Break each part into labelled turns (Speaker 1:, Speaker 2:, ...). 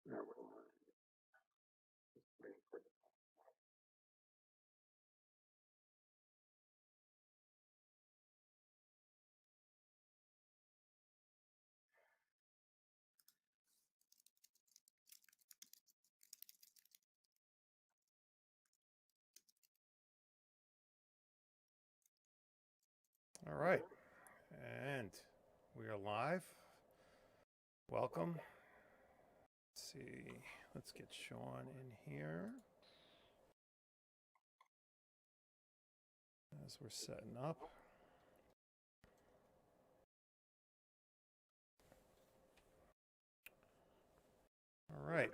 Speaker 1: Yeah, we're live. Just waiting for the-
Speaker 2: All right, and we are live. Welcome. Let's see, let's get Shawn in here as we're setting up. All right.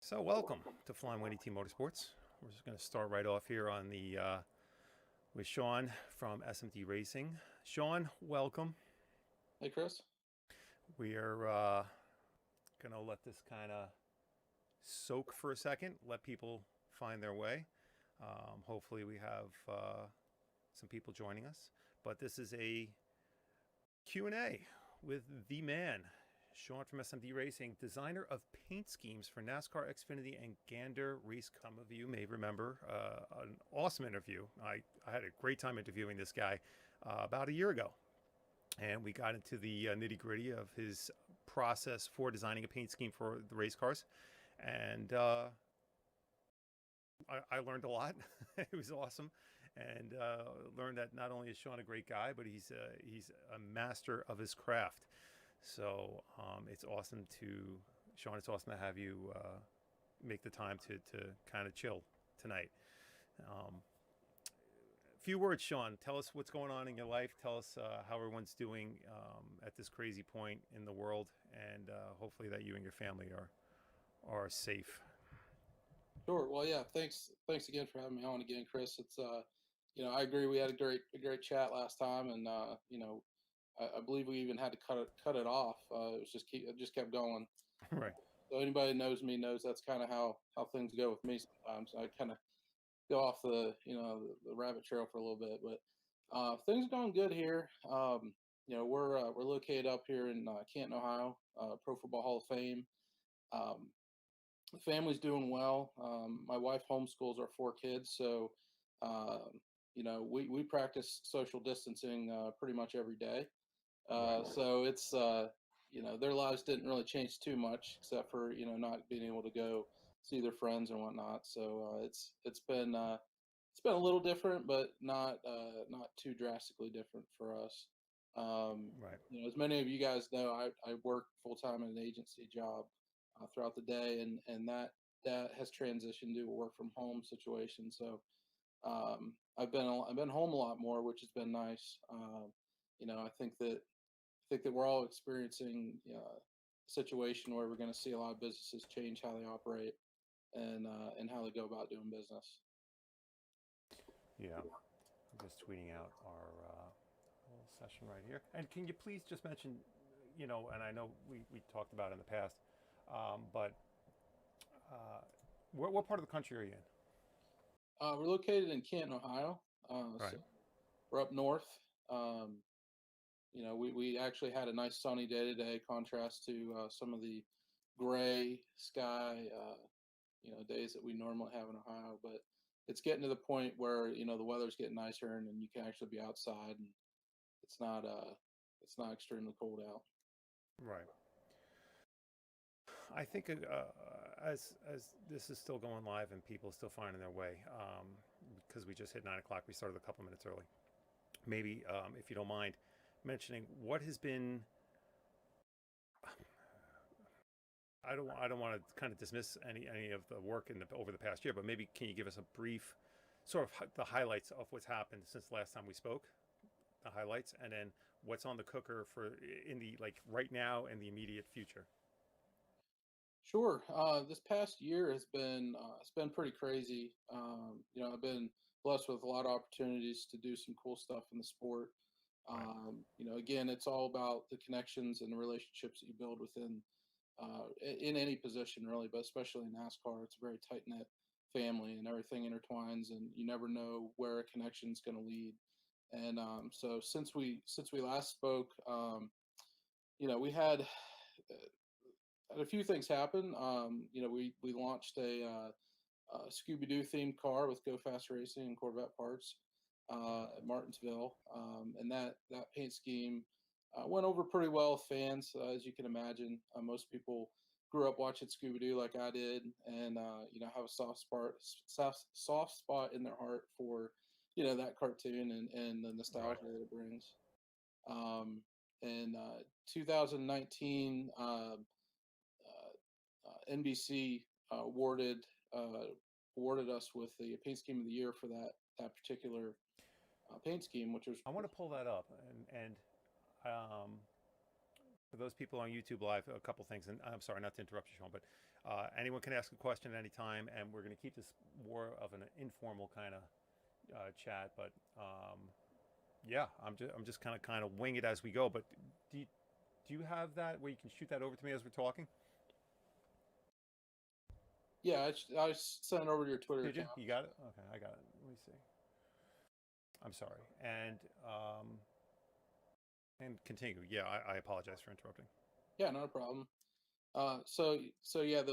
Speaker 2: So, welcome to Flying Windy Team Motorsports. We're just going to start right off here on the with Shawn from SMD Racing. Shawn, welcome.
Speaker 3: Hey, Chris.
Speaker 2: We are going to let this kind of soak for a second, let people find their way. Hopefully, we have some people joining us. But this is a Q&A with the man, Shawn from SMD Racing, designer of paint schemes for NASCAR, Xfinity, and Gander race. Some of you may remember an awesome interview. I had a great time interviewing this guy about a year ago. And we got into the nitty gritty of his process for designing a paint scheme for the race cars. And I learned a lot. It was awesome. And learned that not only is Shawn a great guy, but he's a master of his craft. So it's awesome to, Shawn, it's awesome to have you make the time to kind of chill tonight. Few words, Shawn. Tell us what's going on in your life. Tell us how everyone's doing at this crazy point in the world, and hopefully that you and your family are safe.
Speaker 3: Sure. Well, yeah. Thanks again for having me on again, Chris. I agree. We had a great chat last time, and I believe we even had to cut it off. It just kept going.
Speaker 2: Right.
Speaker 3: So anybody that knows me knows that's kind of how things go with me sometimes. I kind of go off the rabbit trail for a little bit, but things are going good here. We're located up here in Canton, Ohio, Pro Football Hall of Fame. Um, the family's doing well. My wife homeschools our four kids, so um, we practice social distancing pretty much every day.
Speaker 2: Right.
Speaker 3: So it's their lives didn't really change too much, except for not being able to go see their friends and whatnot. So it's been a little different, but not too drastically different for us.
Speaker 2: Right.
Speaker 3: As many of you guys know, I work full time in an agency job throughout the day, and that has transitioned to a work from home situation. So I've been home a lot more, which has been nice. I think that we're all experiencing a situation where we're going to see a lot of businesses change how they operate and how they go about doing business.
Speaker 2: Yeah. I'm just tweeting out our little session right here. And can you please just mention, and I know we talked about it in the past, but uh, what part of the country are you in?
Speaker 3: We're located in Canton, Ohio. So
Speaker 2: Right.
Speaker 3: we're up north. Um, we actually had a nice sunny day today, contrast to some of the gray sky, days that we normally have in Ohio. But it's getting to the point where the weather's getting nicer and you can actually be outside and it's not uh it's not extremely cold out.
Speaker 2: Right. I think as this is still going live and people are still finding their way, because we just hit 9 o'clock, we started a couple minutes early. Maybe, if you don't mind, mentioning what has been. I don't want to kind of dismiss any of the work over the past year, but maybe can you give us a brief, sort of the highlights of what's happened since the last time we spoke, the highlights, and then what's on the cooker for in the like right now and the immediate future.
Speaker 3: Sure. This past year has been it's been pretty crazy. I've been blessed with a lot of opportunities to do some cool stuff in the sport.
Speaker 2: Right.
Speaker 3: Again, it's all about the connections and the relationships that you build within in any position, really, but especially in NASCAR. It's a very tight knit family, and everything intertwines, and you never know where a connection is going to lead. And so since we last spoke, we had a few things happen. We launched a Scooby-Doo themed car with Go Fast Racing and Corvette parts at Martinsville, and that paint scheme went over pretty well with fans, as you can imagine. Most people grew up watching Scooby-Doo like I did, and have a soft spot in their heart for that cartoon and the nostalgia that it brings. In 2019, NBC awarded us with the paint scheme of the year for that particular paint scheme, which was.
Speaker 2: I want to pull that up, and for those people on YouTube Live, a couple things, and I'm sorry not to interrupt you, Shawn, but anyone can ask a question at any time, and we're going to keep this more of an informal kind of chat. But yeah, I'm just kind of wing it as we go. But do you have that where you can shoot that over to me as we're talking?
Speaker 3: Yeah, I sent it over to your Twitter
Speaker 2: Did you?
Speaker 3: account.
Speaker 2: You got it? Okay, I got it. Let me see. I'm sorry. And continue. Yeah, I apologize for interrupting.
Speaker 3: Yeah, not a problem. So yeah,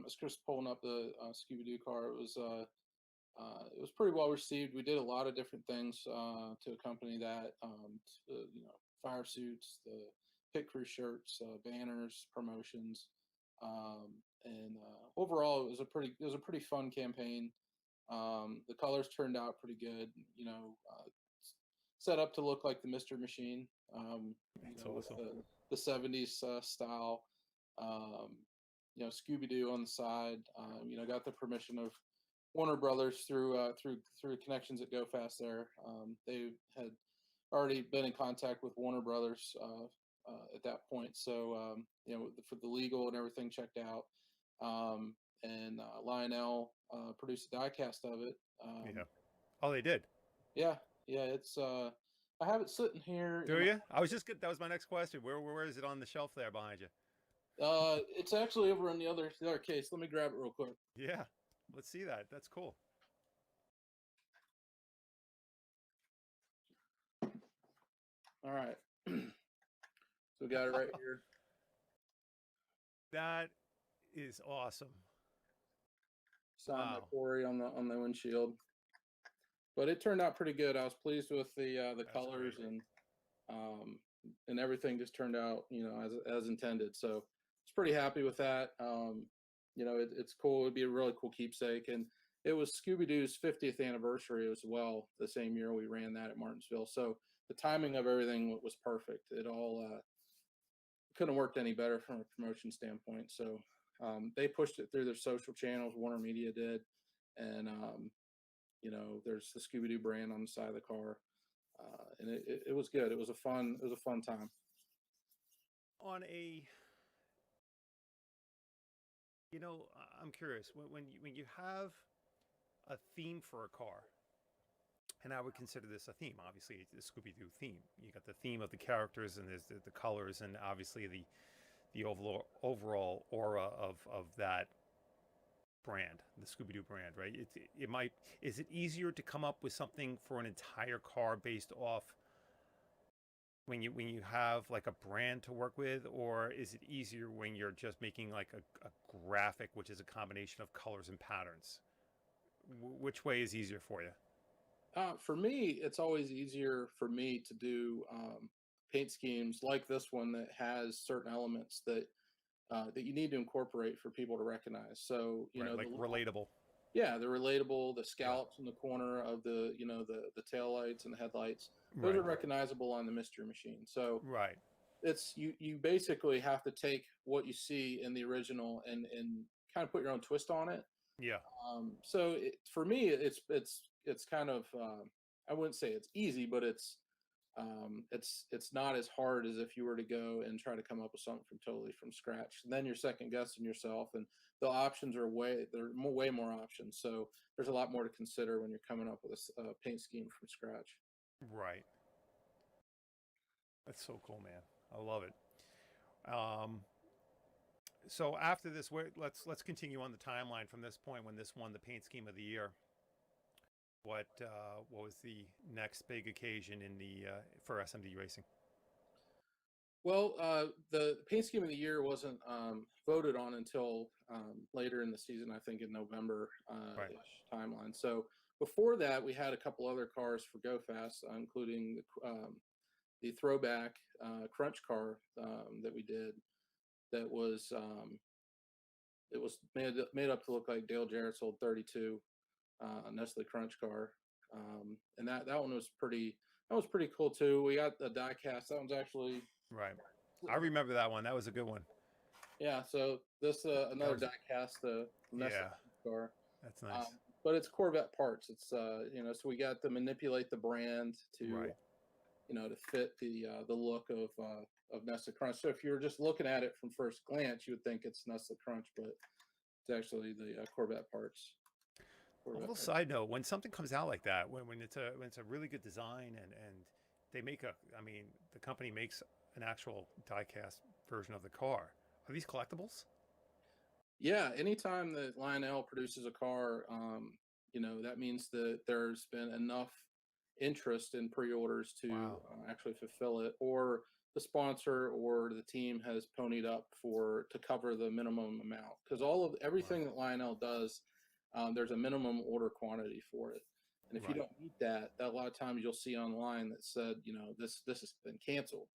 Speaker 3: as Chris pulling up the Scooby-Doo car, it was pretty well received. We did a lot of different things to accompany that. Fire suits, the pit crew shirts, banners, promotions, and overall it was a pretty fun campaign. The colors turned out pretty good. Set up to look like the Mystery Machine.
Speaker 2: That's awesome.
Speaker 3: With the 70s style. Scooby-Doo on the side. Got the permission of Warner Brothers through connections at Go Fast there. They had already been in contact with Warner Brothers at that point, so for the legal and everything checked out. And Lionel produced a diecast of it.
Speaker 2: Yeah. Oh, they did.
Speaker 3: Yeah. It's I have it sitting here.
Speaker 2: Do you? I was just good. That was my next question. Where is it on the shelf there behind you?
Speaker 3: It's actually over in the other case. Let me grab it real quick.
Speaker 2: Yeah, let's see that. That's cool.
Speaker 3: All right. So we got it right here.
Speaker 2: That is awesome.
Speaker 3: Signed by Corey on the windshield. But it turned out pretty good. I was pleased with the colors great. And everything just turned out as intended. So I was pretty happy with that. It's cool. It'd be a really cool keepsake. And it was Scooby-Doo's 50th anniversary as well. The same year we ran that at Martinsville. So the timing of everything was perfect. It all couldn't have worked any better from a promotion standpoint. So they pushed it through their social channels. Warner Media did, and there's the Scooby-Doo brand on the side of the car, and it was good. It was a fun time.
Speaker 2: I'm curious when you have a theme for a car. And I would consider this a theme. Obviously, it's the Scooby-Doo theme. You got the theme of the characters, and there's the colors, and obviously the overall aura of that brand, the Scooby-Doo brand, right? Is it easier to come up with something for an entire car based off when you have like a brand to work with, or is it easier when you're just making like a graphic, which is a combination of colors and patterns? Which way is easier for you?
Speaker 3: For me, it's always easier for me to do paint schemes like this one that has certain elements that you need to incorporate for people to recognize. So
Speaker 2: like relatable.
Speaker 3: Yeah, they're relatable. The scallops in the corner of the tail lights and the headlights, those are recognizable on the Mystery Machine. So it's you basically have to take what you see in the original and kind of put your own twist on it.
Speaker 2: Yeah.
Speaker 3: So for me, it's kind of I wouldn't say it's easy, but it's not as hard as if you were to go and try to come up with something totally from scratch. And then you're second guessing yourself, and the options are way more options. So there's a lot more to consider when you're coming up with a paint scheme from scratch.
Speaker 2: Right. That's so cool, man. I love it. So after this, let's continue on the timeline from this point when this won the paint scheme of the year. What was the next big occasion in the for SMD Racing?
Speaker 3: Well, the paint scheme of the year wasn't voted on until later in the season, I think in November
Speaker 2: Right.
Speaker 3: ish timeline. So before that, we had a couple other cars for Go Fast, including the throwback crunch car that we did. That was it was made up to look like Dale Jarrett's old 32 Nestle Crunch car, and that one was pretty cool too. We got the die cast. That one's actually
Speaker 2: Right. I remember that one. That was a good one.
Speaker 3: yeah. So this another
Speaker 2: was-
Speaker 3: die cast Nestle
Speaker 2: Yeah.
Speaker 3: car,
Speaker 2: That's nice.
Speaker 3: but it's Corvette parts. It's so we got to manipulate the brand to
Speaker 2: Right.
Speaker 3: to fit the look of Nestle Crunch. So if you were just looking at it from first glance, you would think it's Nestle Crunch, but it's actually the Corvette parts.
Speaker 2: A little side note: when something comes out like that, when it's a really good design and they make the company makes an actual die-cast version of the car. Are these collectibles?
Speaker 3: Yeah, anytime that Lionel produces a car, that means that there's been enough interest in pre-orders to
Speaker 2: Wow.
Speaker 3: actually fulfill it, or the sponsor or the team has ponied up to cover the minimum amount. Because everything that Lionel does, there's a minimum order quantity for it, and if you
Speaker 2: Right.
Speaker 3: don't meet that, a lot of times you'll see online that said, this has been canceled.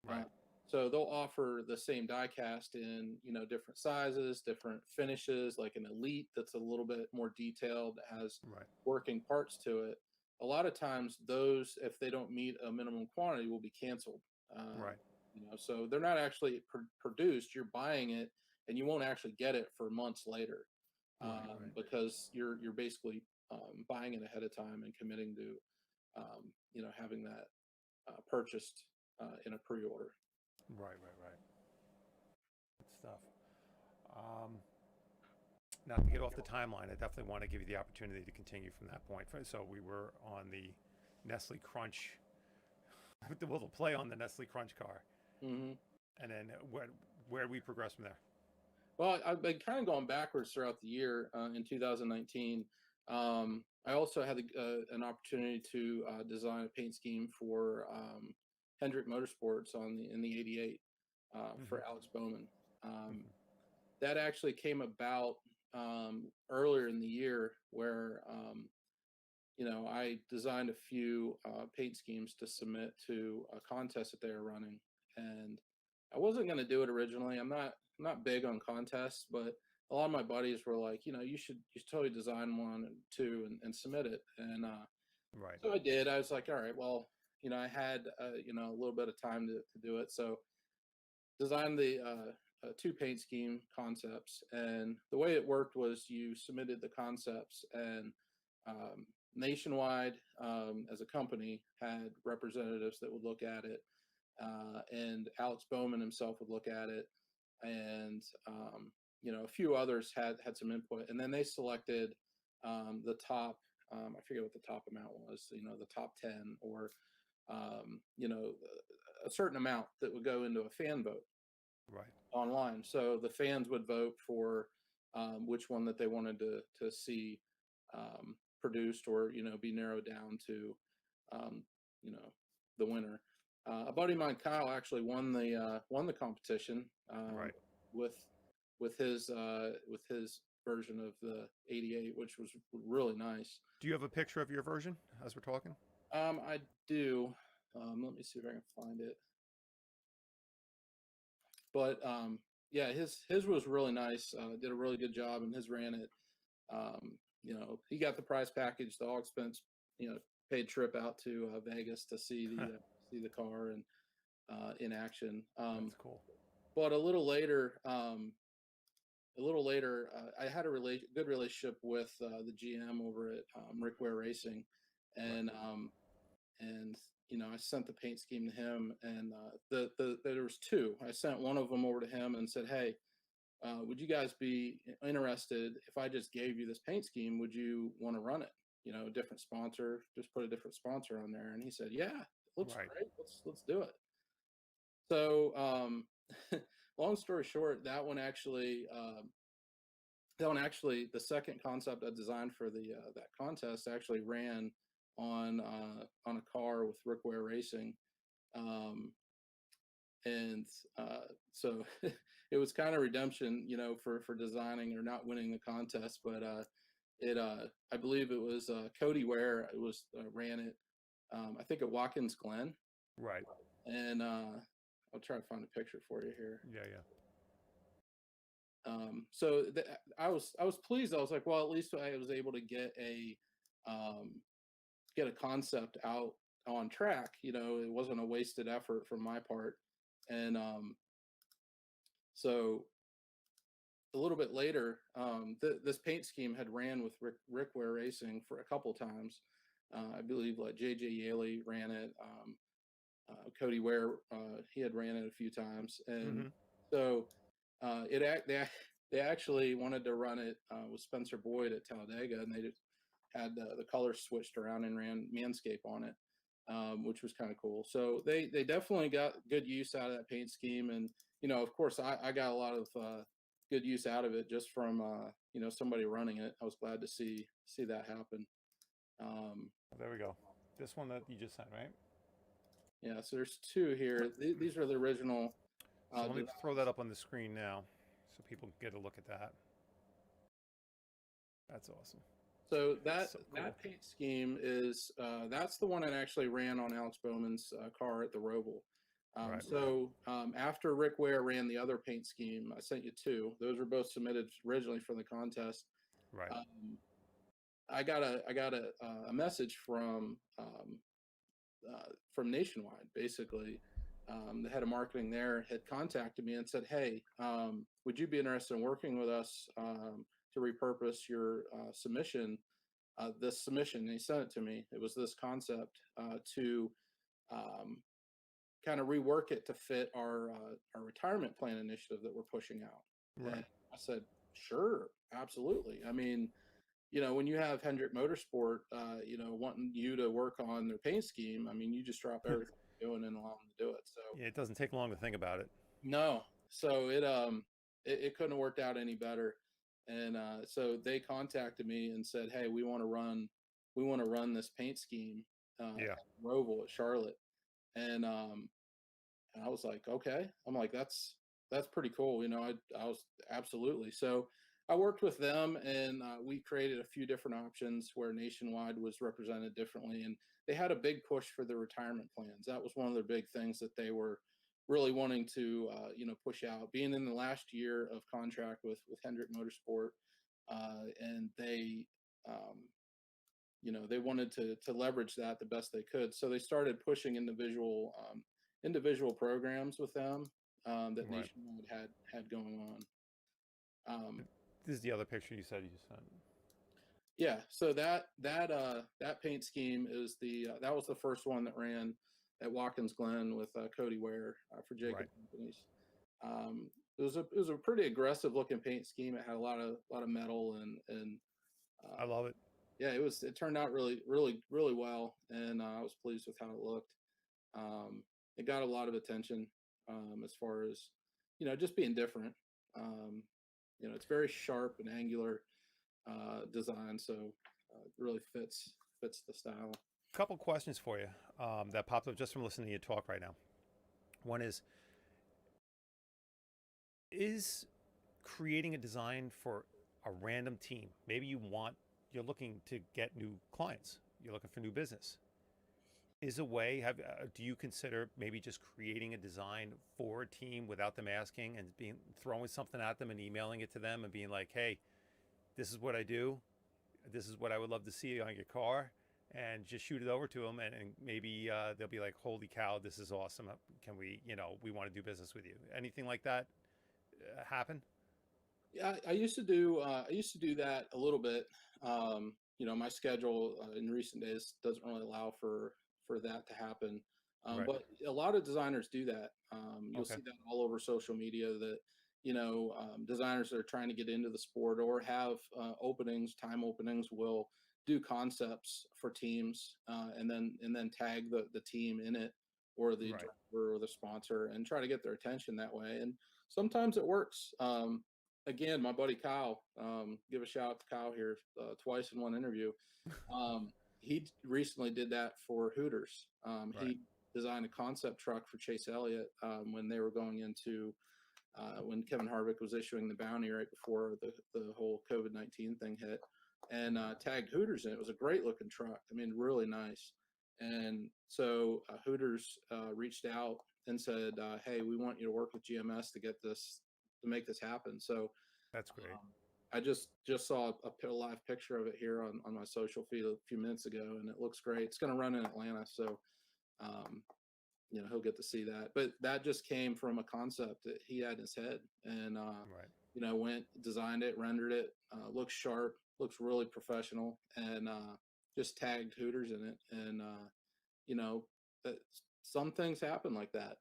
Speaker 2: Right.
Speaker 3: So they'll offer the same die cast in, different sizes, different finishes, like an Elite that's a little bit more detailed, that has
Speaker 2: Right.
Speaker 3: working parts to it. A lot of times those, if they don't meet a minimum quantity, will be canceled.
Speaker 2: Right.
Speaker 3: So they're not actually produced. You're buying it and you won't actually get it for months later,
Speaker 2: Right.
Speaker 3: because you're basically buying it ahead of time and committing to, having that purchased in a pre-order.
Speaker 2: Right. Good stuff. Now, to get off the timeline, I definitely want to give you the opportunity to continue from that point. So we were on the Nestle Crunch, well, the play on the Nestle Crunch car,
Speaker 3: Mm-hmm.
Speaker 2: and then where we progress from there.
Speaker 3: Well, I've been kind of going backwards throughout the year. In 2019, I also had an opportunity to design a paint scheme for Hendrick Motorsports in the '88 for Alex Bowman. That actually came about earlier in the year, where I designed a few paint schemes to submit to a contest that they were running, and I wasn't going to do it originally. I'm not big on contests, but a lot of my buddies were like, you should totally design one and two and submit it. And
Speaker 2: Right.
Speaker 3: so I did. I was like, all right, well, I had a little bit of time to do it, so designed the two paint scheme concepts. And the way it worked was you submitted the concepts, and Nationwide, as a company, had representatives that would look at it, and Alex Bowman himself would look at it, and a few others had some input, and then they selected the top. I forget what the top amount was. The top 10, or a certain amount that would go into a fan vote
Speaker 2: Right.
Speaker 3: online. So the fans would vote for which one that they wanted to see produced, or be narrowed down to um, you know the winner. A buddy of mine, Kyle, actually won the competition
Speaker 2: Right.
Speaker 3: with his version of the '88, which was really nice.
Speaker 2: Do you have a picture of your version as we're talking?
Speaker 3: I do. Let me see if I can find it. But yeah, his was really nice. Did a really good job, and his ran it. He got the prize package, the all expense, paid trip out to Vegas to see the car and in action.
Speaker 2: That's cool.
Speaker 3: But a little later, I had a good relationship with the GM over at Rick Ware Racing, and I sent the paint scheme to him, and there was two. I sent one of them over to him and said, "Hey, would you guys be interested if I just gave you this paint scheme? Would you want to run it? A different sponsor, just put a different sponsor on there." And he said, "Yeah, it looks
Speaker 2: Right.
Speaker 3: great. Let's do it." So, long story short, that one actually that one actually, the second concept I designed for the that contest actually ran on a car with Rick Ware Racing, um, and so it was kind of redemption, for designing or not winning the contest. But it I believe it was Cody Ware. It was ran it. I think at Watkins Glen,
Speaker 2: Right.
Speaker 3: and I'll try to find a picture for you here.
Speaker 2: Yeah, yeah.
Speaker 3: So I was pleased. I was like, well, at least I was able to um, get a concept out on track. It wasn't a wasted effort from my part. And so a little bit later, this paint scheme had ran with Rick Ware Racing for a couple times. I believe like JJ Yaley ran it. Cody Ware, he had ran it a few times, and
Speaker 2: Mm-hmm.
Speaker 3: so they actually wanted to run it with Spencer Boyd at Talladega, and they just had the colors switched around and ran Manscape on it, which was kind of cool. So they definitely got good use out of that paint scheme, and of course, I got a lot of good use out of it just from somebody running it. I was glad to see that happen.
Speaker 2: There we go. This one that you just sent, right?
Speaker 3: Yeah, so there's two here. These are the original.
Speaker 2: So let me throw that up on the screen now so people can get a look at that. That's awesome.
Speaker 3: So that
Speaker 2: So cool.
Speaker 3: that paint scheme is that's the one that actually ran on Alex Bowman's car at the Roval.
Speaker 2: Right.
Speaker 3: So after Rick Ware ran the other paint scheme, I sent you two. Those were both submitted originally for the contest.
Speaker 2: Right.
Speaker 3: I got a message from Nationwide. Basically, the head of marketing there had contacted me and said, "Hey, would you be interested in working with us to repurpose your submission?" This submission, and he sent it to me. It was this concept to kind of rework it to fit our retirement plan initiative that we're pushing out.
Speaker 2: Right.
Speaker 3: And I said, "Sure, absolutely." I mean, when you have Hendrick Motorsport, wanting you to work on their paint scheme, I mean, you just drop everything you're doing and allow them to do it. So
Speaker 2: Yeah, it doesn't take long to think about it.
Speaker 3: no, so it couldn't have worked out any better. And so they contacted me and said, "Hey, we want to run this paint scheme
Speaker 2: Yeah.
Speaker 3: at Roval at Charlotte." And I was like, "Okay." I'm like, "That's pretty cool." I was absolutely. So I worked with them, and we created a few different options where Nationwide was represented differently, and they had a big push for the retirement plans. That was one of their big things that they were really wanting to push out. Being in the last year of contract with Hendrick Motorsport, and they wanted to leverage that the best they could. So they started pushing individual programs with them that
Speaker 2: Right.
Speaker 3: Nationwide had going on.
Speaker 2: This is the other picture you said you sent.
Speaker 3: Yeah, so that paint scheme is that was the first one that ran at Watkins Glen with Cody Ware for Jacob
Speaker 2: Right.
Speaker 3: Companies. It was a pretty aggressive looking paint scheme. It had a lot of metal and
Speaker 2: I love it.
Speaker 3: yeah, it turned out really really really well, and I was pleased with how it looked. It got a lot of attention as far as just being different. It's very sharp and angular design, so it really fits the style.
Speaker 2: Couple questions for you that popped up just from listening to you talk right now. One is creating a design for a random team. Maybe you're looking to get new clients. You're looking for new business. Is a way, do you consider maybe just creating a design for a team without them asking and throwing something at them and emailing it to them and being like, hey, this is what I do. This is what I would love to see on your car, and just shoot it over to them, and maybe they'll be like, holy cow, this is awesome. Can we, we want to do business with you. Anything like that happen?
Speaker 3: Yeah, I used to do that a little bit. My schedule in recent days doesn't really allow for that to happen.
Speaker 2: Right.
Speaker 3: But a lot of designers do that. You'll
Speaker 2: Okay.
Speaker 3: see that all over social media that designers that are trying to get into the sport or have time openings will do concepts for teams and then tag the team in it, or the
Speaker 2: Right.
Speaker 3: driver or the sponsor, and try to get their attention that way. And sometimes it works. again, my buddy Kyle, give a shout out to Kyle here, twice in one interview. He recently did that for Hooters.
Speaker 2: Right.
Speaker 3: He designed a concept truck for Chase Elliott when they were going into when Kevin Harvick was issuing the bounty right before the whole COVID-19 thing hit, and tagged Hooters in it. It was a great looking truck. I mean, really nice. And so Hooters reached out and said, "Hey, we want you to work with GMS to get this to make this happen." So
Speaker 2: That's great.
Speaker 3: I just saw a live picture of it here on my social feed a few minutes ago, and it looks great. It's going to run in Atlanta, so he'll get to see that. But that just came from a concept that he had in his head, and
Speaker 2: Right.
Speaker 3: went, designed it, rendered it, looks sharp, looks really professional, and just tagged Hooters in it. And that some things happen like that.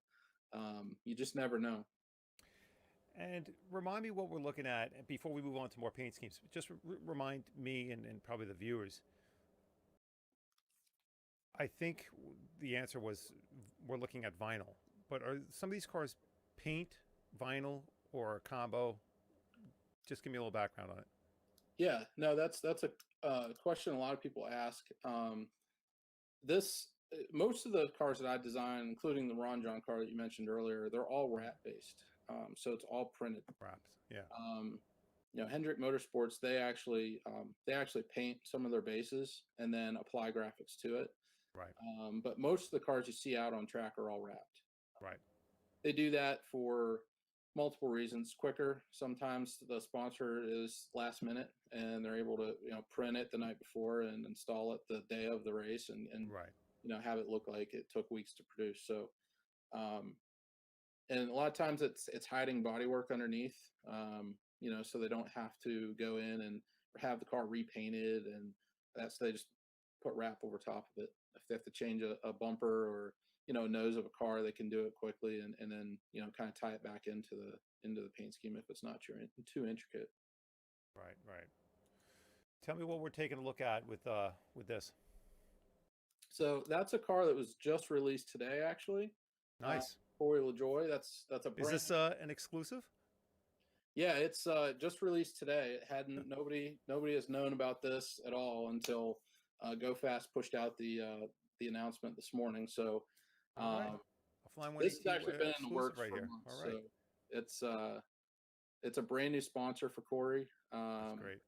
Speaker 3: You just never know.
Speaker 2: And remind me what we're looking at before we move on to more paint schemes. Just remind me and probably the viewers. I think the answer was we're looking at vinyl. But are some of these cars paint, vinyl, or a combo? Just give me a little background on it.
Speaker 3: Yeah, no, that's a question a lot of people ask. This Most of the cars that I design, including the Ron John car that you mentioned earlier, they're all wrap based. So it's all printed.
Speaker 2: Wraps. Yeah.
Speaker 3: Hendrick Motorsports, they actually paint some of their bases and then apply graphics to it.
Speaker 2: Right.
Speaker 3: But most of the cars you see out on track are all wrapped.
Speaker 2: Right.
Speaker 3: They do that for multiple reasons. Quicker. Sometimes the sponsor is last minute and they're able to print it the night before and install it the day of the race and
Speaker 2: Right.
Speaker 3: have it look like it took weeks to produce. So and a lot of times it's hiding bodywork underneath, so they don't have to go in and have the car repainted, and they just put wrap over top of it. If they have to change a bumper or nose of a car, they can do it quickly and then kind of tie it back into the paint scheme if it's not too intricate.
Speaker 2: Right. Right. Tell me what we're taking a look at with this.
Speaker 3: So that's a car that was just released today, actually.
Speaker 2: Nice.
Speaker 3: Corey LaJoy. That's a
Speaker 2: Is
Speaker 3: brand.
Speaker 2: this an exclusive?
Speaker 3: Yeah, it's just released today. It hadn't nobody has known about this at all until Go Fast pushed out the announcement this morning. So
Speaker 2: All right. A Flying
Speaker 3: this has
Speaker 2: 180
Speaker 3: actually been in the
Speaker 2: exclusive
Speaker 3: works
Speaker 2: right
Speaker 3: for
Speaker 2: here.
Speaker 3: months.
Speaker 2: All right.
Speaker 3: So it's a brand new sponsor for Corey.
Speaker 2: That's great.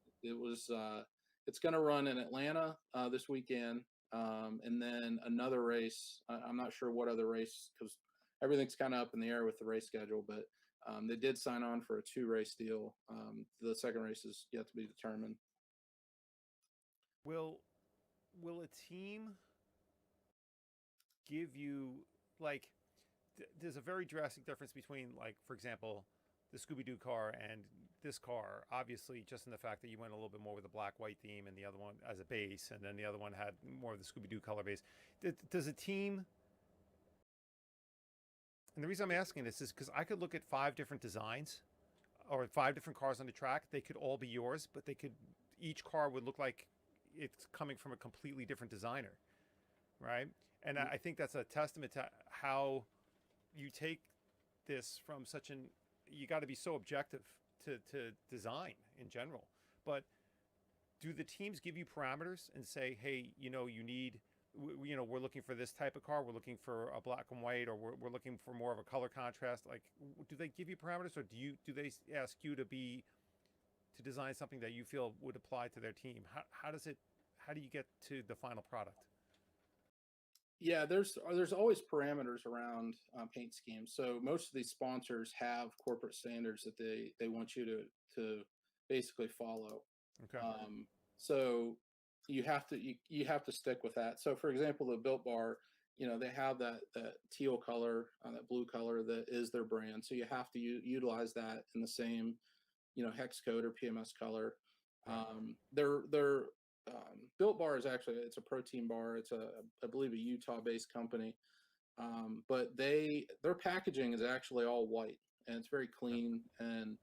Speaker 3: It's going to run in Atlanta this weekend, and then another race. I'm not sure what other race because everything's kind of up in the air with the race schedule, but they did sign on for a 2-race deal. The second race is yet to be determined.
Speaker 2: Will a team give you like? There's a very drastic difference between, like, for example, the Scooby-Doo car and this car. Obviously, just in the fact that you went a little bit more with a black-white theme, and the other one as a base, and then the other one had more of the Scooby-Doo color base. Does a team? And the reason I'm asking this is because I could look at 5 different designs, or 5 different cars on the track. They could all be yours, but each car would look like it's coming from a completely different designer, right? And I think that's a testament to how you take this from you got to be so objective to design in general. But do the teams give you parameters and say, hey, you need, we're looking for this type of car, we're looking for a black and white, or we're looking for more of a color contrast? Like, do they give you parameters, or do they ask you to design something that you feel would apply to their team? How do you get to the final product?
Speaker 3: Yeah, there's always parameters around paint schemes. So most of these sponsors have corporate standards that they want you to basically follow.
Speaker 2: Okay.
Speaker 3: So you have to stick with that. So for example, the Built Bar, they have that teal color, that blue color that is their brand. So you have to utilize that in the same hex code or PMS color. Their Built Bar is it's a protein bar. It's I believe a Utah-based company, but their packaging is actually all white and it's very clean. And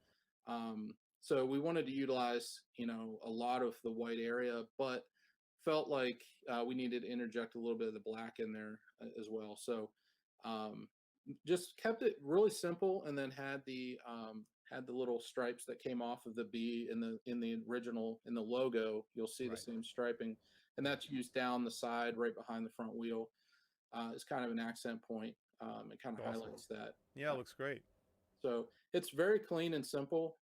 Speaker 3: so we wanted to utilize a lot of the white area, but felt like we needed to interject a little bit of the black in there as well. So just kept it really simple, and then had the little stripes that came off of the B in the original, in the logo. You'll see the
Speaker 2: Right.
Speaker 3: same striping, and that's used down the side, right behind the front wheel. It's kind of an accent point. It kind of
Speaker 2: Awesome.
Speaker 3: highlights that.
Speaker 2: Yeah, it looks great.
Speaker 3: So it's very clean and simple.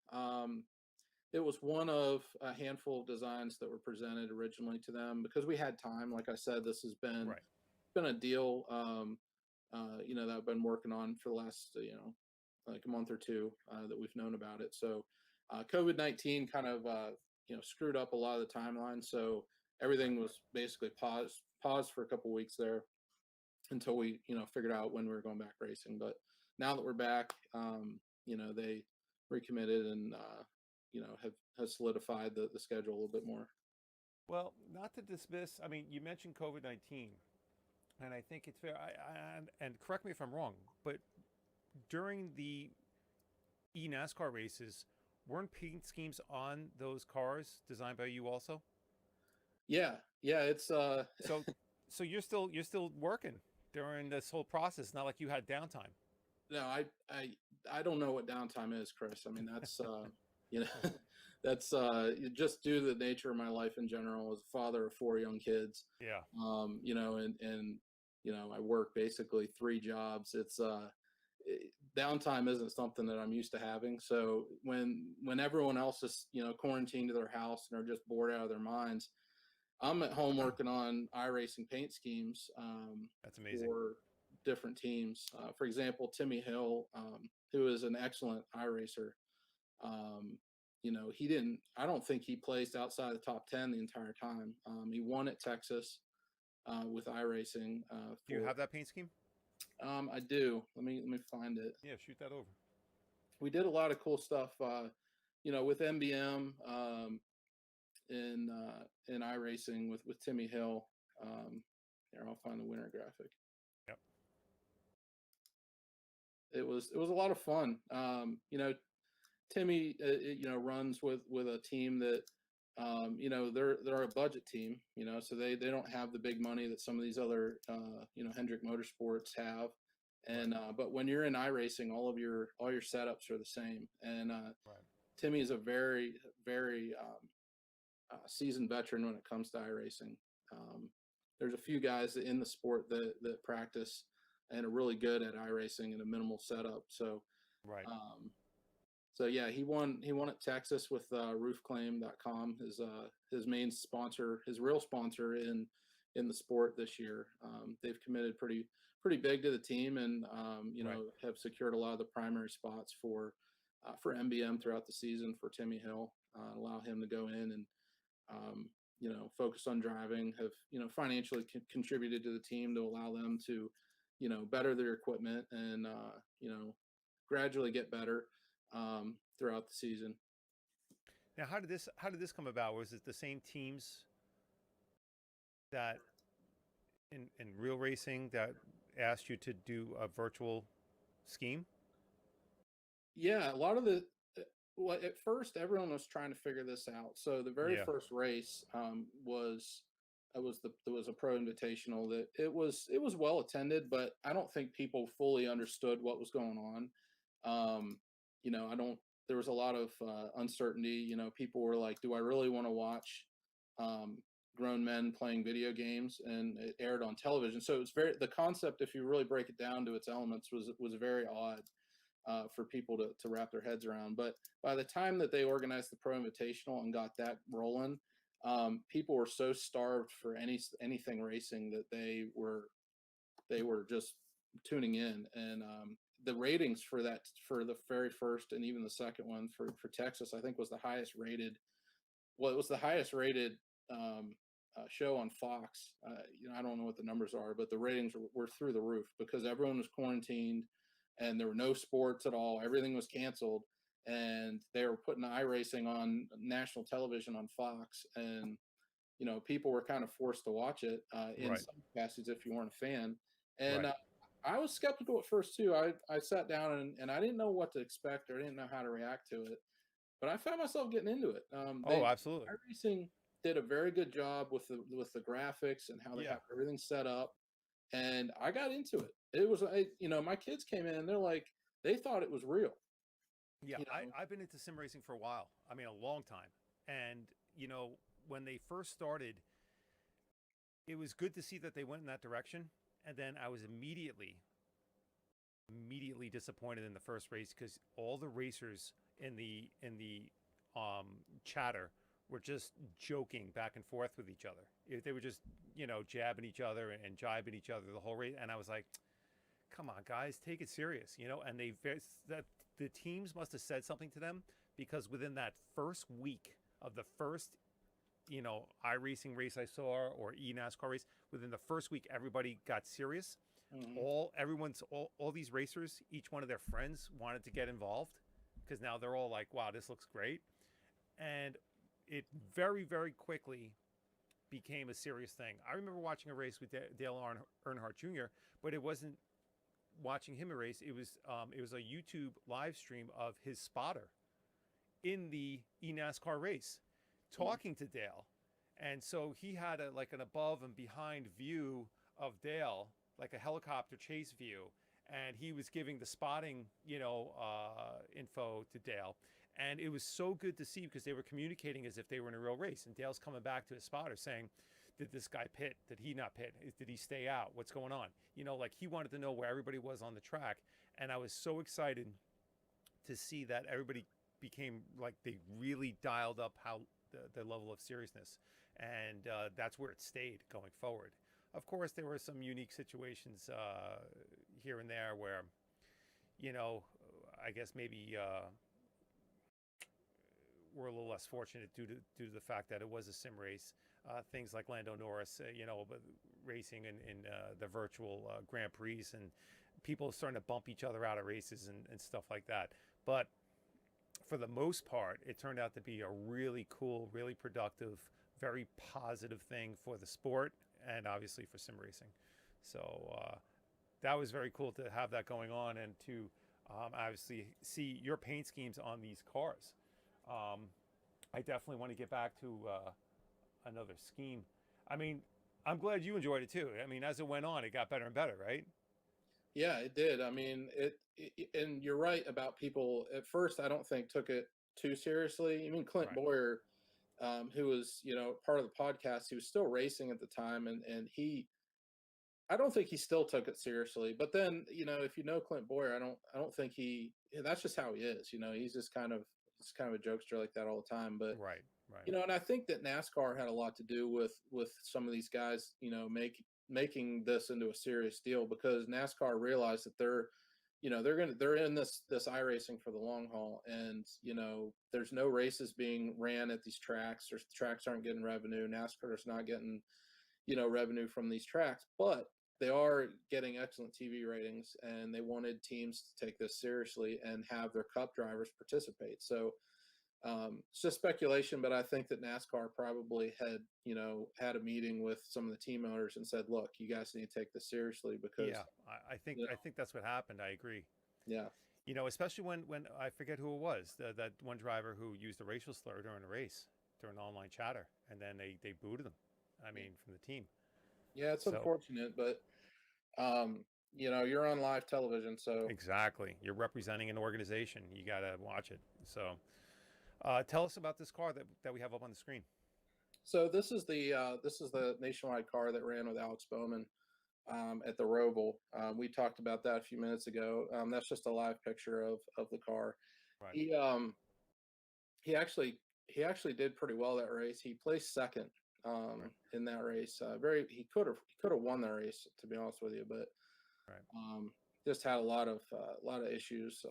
Speaker 3: It was one of a handful of designs that were presented originally to them because we had time. Like I said, this has been
Speaker 2: Right.
Speaker 3: a deal, that I've been working on for the last, like a month or two that we've known about it. So COVID-19 kind of, screwed up a lot of the timeline. So everything was basically paused for a couple weeks there until we, figured out when we were going back racing. But now that we're back, they recommitted and, have solidified the schedule a little bit more.
Speaker 2: Well, not to dismiss, I mean, you mentioned COVID-19, and I think it's fair. And correct me if I'm wrong, but during the NASCAR races, weren't paint schemes on those cars designed by you also?
Speaker 3: Yeah, it's
Speaker 2: So, so you're still working during this whole process. Not like you had downtime.
Speaker 3: no, I don't know what downtime is, Chris. I mean, that's you know, that's just due to the nature of my life in general. As a father of 4 young kids,
Speaker 2: Yeah.
Speaker 3: and I work basically 3 jobs. It's downtime isn't something that I'm used to having. So when everyone else is quarantined to their house and are just bored out of their minds, I'm at home working on iRacing paint schemes
Speaker 2: That's amazing.
Speaker 3: for different teams. For example, Timmy Hill, who is an excellent iRacer, he didn't. I don't think he placed outside the top 10 the entire time. He won at Texas with iRacing.
Speaker 2: Do you have that paint scheme?
Speaker 3: I do. Let me find it.
Speaker 2: Yeah, shoot that over.
Speaker 3: We did a lot of cool stuff, with MBM in iRacing with Timmy Hill. Here, I'll find the winter graphic.
Speaker 2: Yep.
Speaker 3: It was a lot of fun. Timmy, runs with a team that, they're a budget team, so they don't have the big money that some of these other, Hendrick Motorsports have. And but when you're in iRacing, all your setups are the same. And
Speaker 2: Right.
Speaker 3: Timmy is a very, very seasoned veteran when it comes to iRacing. There's a few guys in the sport that practice and are really good at iRacing in a minimal setup. So,
Speaker 2: Right.
Speaker 3: yeah, he won at Texas with roofclaim.com, his main sponsor, his real sponsor in the sport this year. They've committed pretty big to the team, and
Speaker 2: Right.
Speaker 3: have secured a lot of the primary spots for MBM throughout the season for Timmy Hill, allow him to go in and focus on driving, have financially contributed to the team to allow them to better their equipment and gradually get better throughout the season.
Speaker 2: Now, how did this come about? Was it the same teams that in real racing that asked you to do a virtual scheme?
Speaker 3: Yeah, a lot of the well, at first everyone was trying to figure this out. So the very
Speaker 2: Yeah.
Speaker 3: first race was there was a pro invitational that it was well attended, but I don't think people fully understood what was going on. I don't. There was a lot of uncertainty. People were like, "Do I really want to watch grown men playing video games?" And it aired on television, so it was the concept. If you really break it down to its elements, was very odd for people to wrap their heads around. But by the time that they organized the Pro Invitational and got that rolling, people were so starved for anything racing that they were just tuning in. And the ratings for the very first and even the second one for Texas, I think was the highest rated. Well, it was the highest rated show on Fox. I don't know what the numbers are, but the ratings were through the roof because everyone was quarantined and there were no sports at all. Everything was canceled, and they were putting iRacing on national television on Fox, and people were kind of forced to watch it in
Speaker 2: Right.
Speaker 3: some capacities if you weren't a fan. And
Speaker 2: Right.
Speaker 3: I was skeptical at first too. I sat down and I didn't know what to expect or I didn't know how to react to it, but I found myself getting into it.
Speaker 2: Oh, absolutely.
Speaker 3: iRacing did a very good job with the graphics and how they
Speaker 2: Yeah.
Speaker 3: have everything set up, and I got into it. it was, my kids came in, they're like, they thought it was real.
Speaker 2: Yeah,
Speaker 3: You know,
Speaker 2: I've been into sim racing for a while. I mean, a long time. And, when they first started, it was good to see that they went in that direction. And then I was immediately disappointed in the first race because all the racers in the chatter were just joking back and forth with each other. They were just jabbing each other and jibing each other the whole race, and I was like, "Come on, guys, take it serious," And that the teams must have said something to them because within that first week of the first iRacing race I saw or eNASCAR race, within the first week everybody got serious.
Speaker 3: mhm.
Speaker 2: All these racers, each one of their friends wanted to get involved because now they're all like, wow, this looks great. And it very, very quickly became a serious thing. I remember watching a race with Dale Earnhardt Jr., but it wasn't watching him a race. It was a YouTube live stream of his spotter in the eNASCAR race talking to Dale. And so he had an above and behind view of Dale, like a helicopter chase view, and he was giving the spotting, info to Dale. And it was so good to see because they were communicating as if they were in a real race. And Dale's coming back to his spotter saying, did this guy pit? Did he not pit? Did he stay out? What's going on? Like he wanted to know where everybody was on the track. And I was so excited to see that everybody became like they really dialed up how the level of seriousness. And that's where it stayed going forward. Of course, there were some unique situations here and there where, I guess maybe we're a little less fortunate due to the fact that it was a sim race. Things like Lando Norris, racing in the virtual Grand Prix, and people starting to bump each other out of races and stuff like that. But for the most part, it turned out to be a really cool, really productive, very positive thing for the sport and obviously for sim racing. So that was very cool to have that going on and to obviously see your paint schemes on these cars. I definitely want to get back to another scheme. I mean, I'm glad you enjoyed it too. I mean, as it went on, it got better and better, right?
Speaker 3: Yeah, it did. I mean, and you're right about people at first, I don't think took it too seriously. I mean, Clint
Speaker 2: Right.
Speaker 3: Boyer, who was, part of the podcast, he was still racing at the time, and I don't think he still took it seriously. But then, if you know Clint Boyer, I don't think that's just how he is. He's kind of a jokester like that all the time. But
Speaker 2: Right. Right.
Speaker 3: and I think that NASCAR had a lot to do with some of these guys, making this into a serious deal because NASCAR realized that they're in this iRacing for the long haul, and there's no races being ran at these tracks. Tracks aren't getting revenue. NASCAR is not getting revenue from these tracks, but they are getting excellent TV ratings, and they wanted teams to take this seriously and have their cup drivers participate. So it's just speculation, but I think that NASCAR probably had a meeting with some of the team owners and said, "Look, you guys need to take this seriously because
Speaker 2: Yeah, I think
Speaker 3: you
Speaker 2: I
Speaker 3: know,
Speaker 2: think that's what happened. I agree.
Speaker 3: yeah,
Speaker 2: Especially when I forget who it was, that one driver who used a racial slur during a race, during online chatter, and then they booted him. I mean, from the team.
Speaker 3: yeah, it's
Speaker 2: So
Speaker 3: unfortunate, but you're on live television, so
Speaker 2: exactly, you're representing an organization. You got to watch it. So tell us about this car that we have up on the screen.
Speaker 3: this is the nationwide car that ran with Alex Bowman at the Roval. We talked about that a few minutes ago. That's just a live picture of the car.
Speaker 2: Right.
Speaker 3: He um, he actually he actually did pretty well that race. He placed second
Speaker 2: Right.
Speaker 3: in that race. He could have won that race, to be honest with you, but
Speaker 2: Right.
Speaker 3: just had a lot of issues.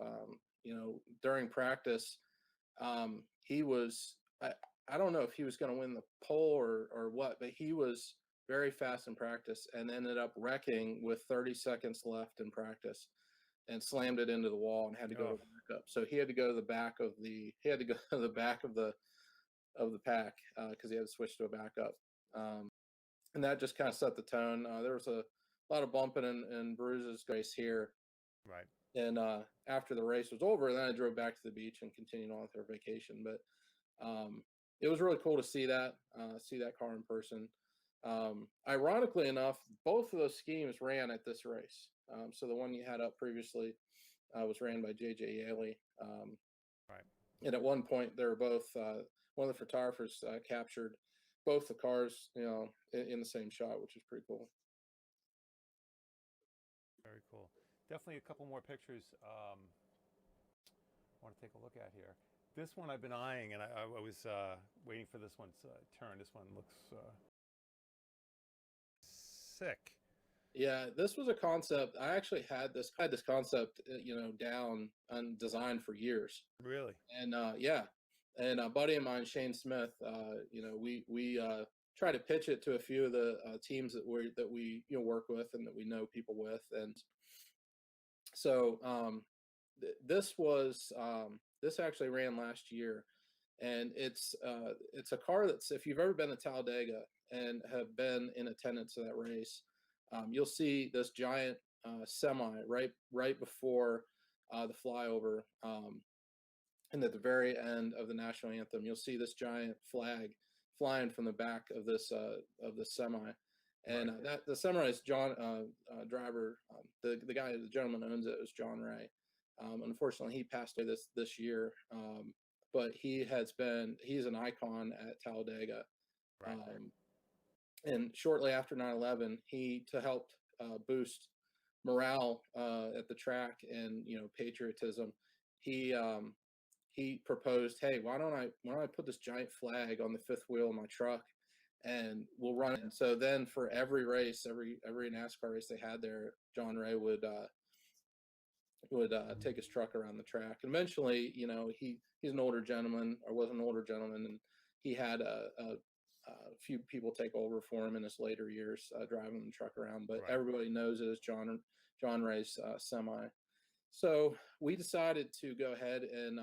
Speaker 3: During practice, he was I don't know if he was going to win the pole or what, but he was very fast in practice and ended up wrecking with 30 seconds left in practice and slammed it into the wall and had to go to
Speaker 2: Oh,
Speaker 3: backup. So he had to go to the back of he had to go to the back of the pack because he had to switch to a backup. Um, and that just kind of set the tone. There was a lot of bumping and bruises race here.
Speaker 2: right.
Speaker 3: And after the race was over, then I drove back to the beach and continued on with our vacation. But it was really cool to see that car in person. Ironically enough, both of those schemes ran at this race. So the one you had up previously was ran by J.J. Yaley.
Speaker 2: Right.
Speaker 3: And at one point, they were both, one of the photographers captured both the cars, in the same shot, which is pretty cool.
Speaker 2: Very cool. Definitely a couple more pictures I want to take a look at here. This one I've been eyeing, and I was waiting for this one's turn. This one looks sick.
Speaker 3: Yeah, this was a concept. I actually had this concept, down and designed for years.
Speaker 2: Really?
Speaker 3: And yeah, and a buddy of mine, Shane Smith, we try to pitch it to a few of the teams that we work with and that we know people with, and so this actually ran last year, and it's a car that's, if you've ever been to Talladega and have been in attendance to that race, you'll see this giant semi right before the flyover. And at the very end of the national anthem, you'll see this giant flag flying from the back of this semi, and
Speaker 2: Right.
Speaker 3: that the Sunrise John driver, the guy, the gentleman who owns it, is John Ray. Unfortunately, he passed away this year, but he's an icon at Talladega.
Speaker 2: Right.
Speaker 3: And shortly after 9/11, to help boost morale at the track and patriotism, he proposed, hey, why don't I put this giant flag on the fifth wheel of my truck, and we'll run it. And so then for every race, every NASCAR race they had there, John Ray would take his truck around the track. And eventually, he's an older gentleman, or was an older gentleman, and he had a few people take over for him in his later years, driving the truck around. But
Speaker 2: Right.
Speaker 3: everybody knows it as John Ray's semi. So we decided to go ahead and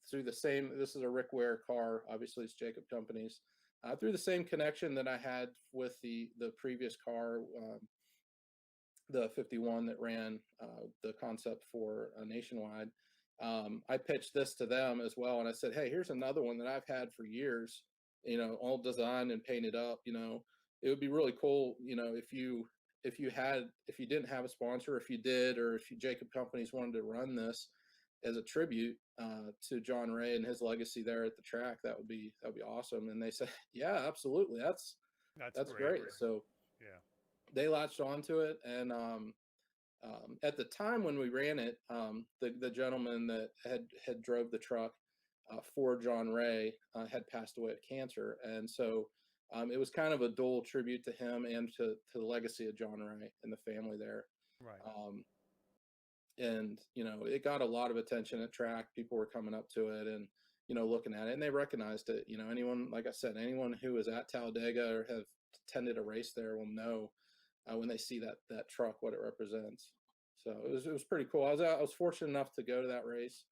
Speaker 3: through the same, this is a Rick Ware car, obviously it's Jacob Companies, through the same connection that I had with the previous car, the 51 that ran the concept for Nationwide. I pitched this to them as well, and I said, hey, here's another one that I've had for years, all designed and painted up. It would be really cool, if you didn't have a sponsor, if you did, or if Jacob Companies wanted to run this as a tribute to John Ray and his legacy there at the track, that would be awesome. And they said, yeah, absolutely, that's great. So
Speaker 2: yeah,
Speaker 3: they latched onto it, and at the time when we ran it, the gentleman that had drove the truck for John Ray had passed away of cancer, and so it was kind of a dual tribute to him and to the legacy of John Ray and the family there.
Speaker 2: right.
Speaker 3: And it got a lot of attention at track. People were coming up to it and looking at it, and they recognized it. Anyone, like I said, anyone who is at Talladega or have attended a race there will know when they see that truck what it represents. So it was pretty cool. I was fortunate enough to go to that race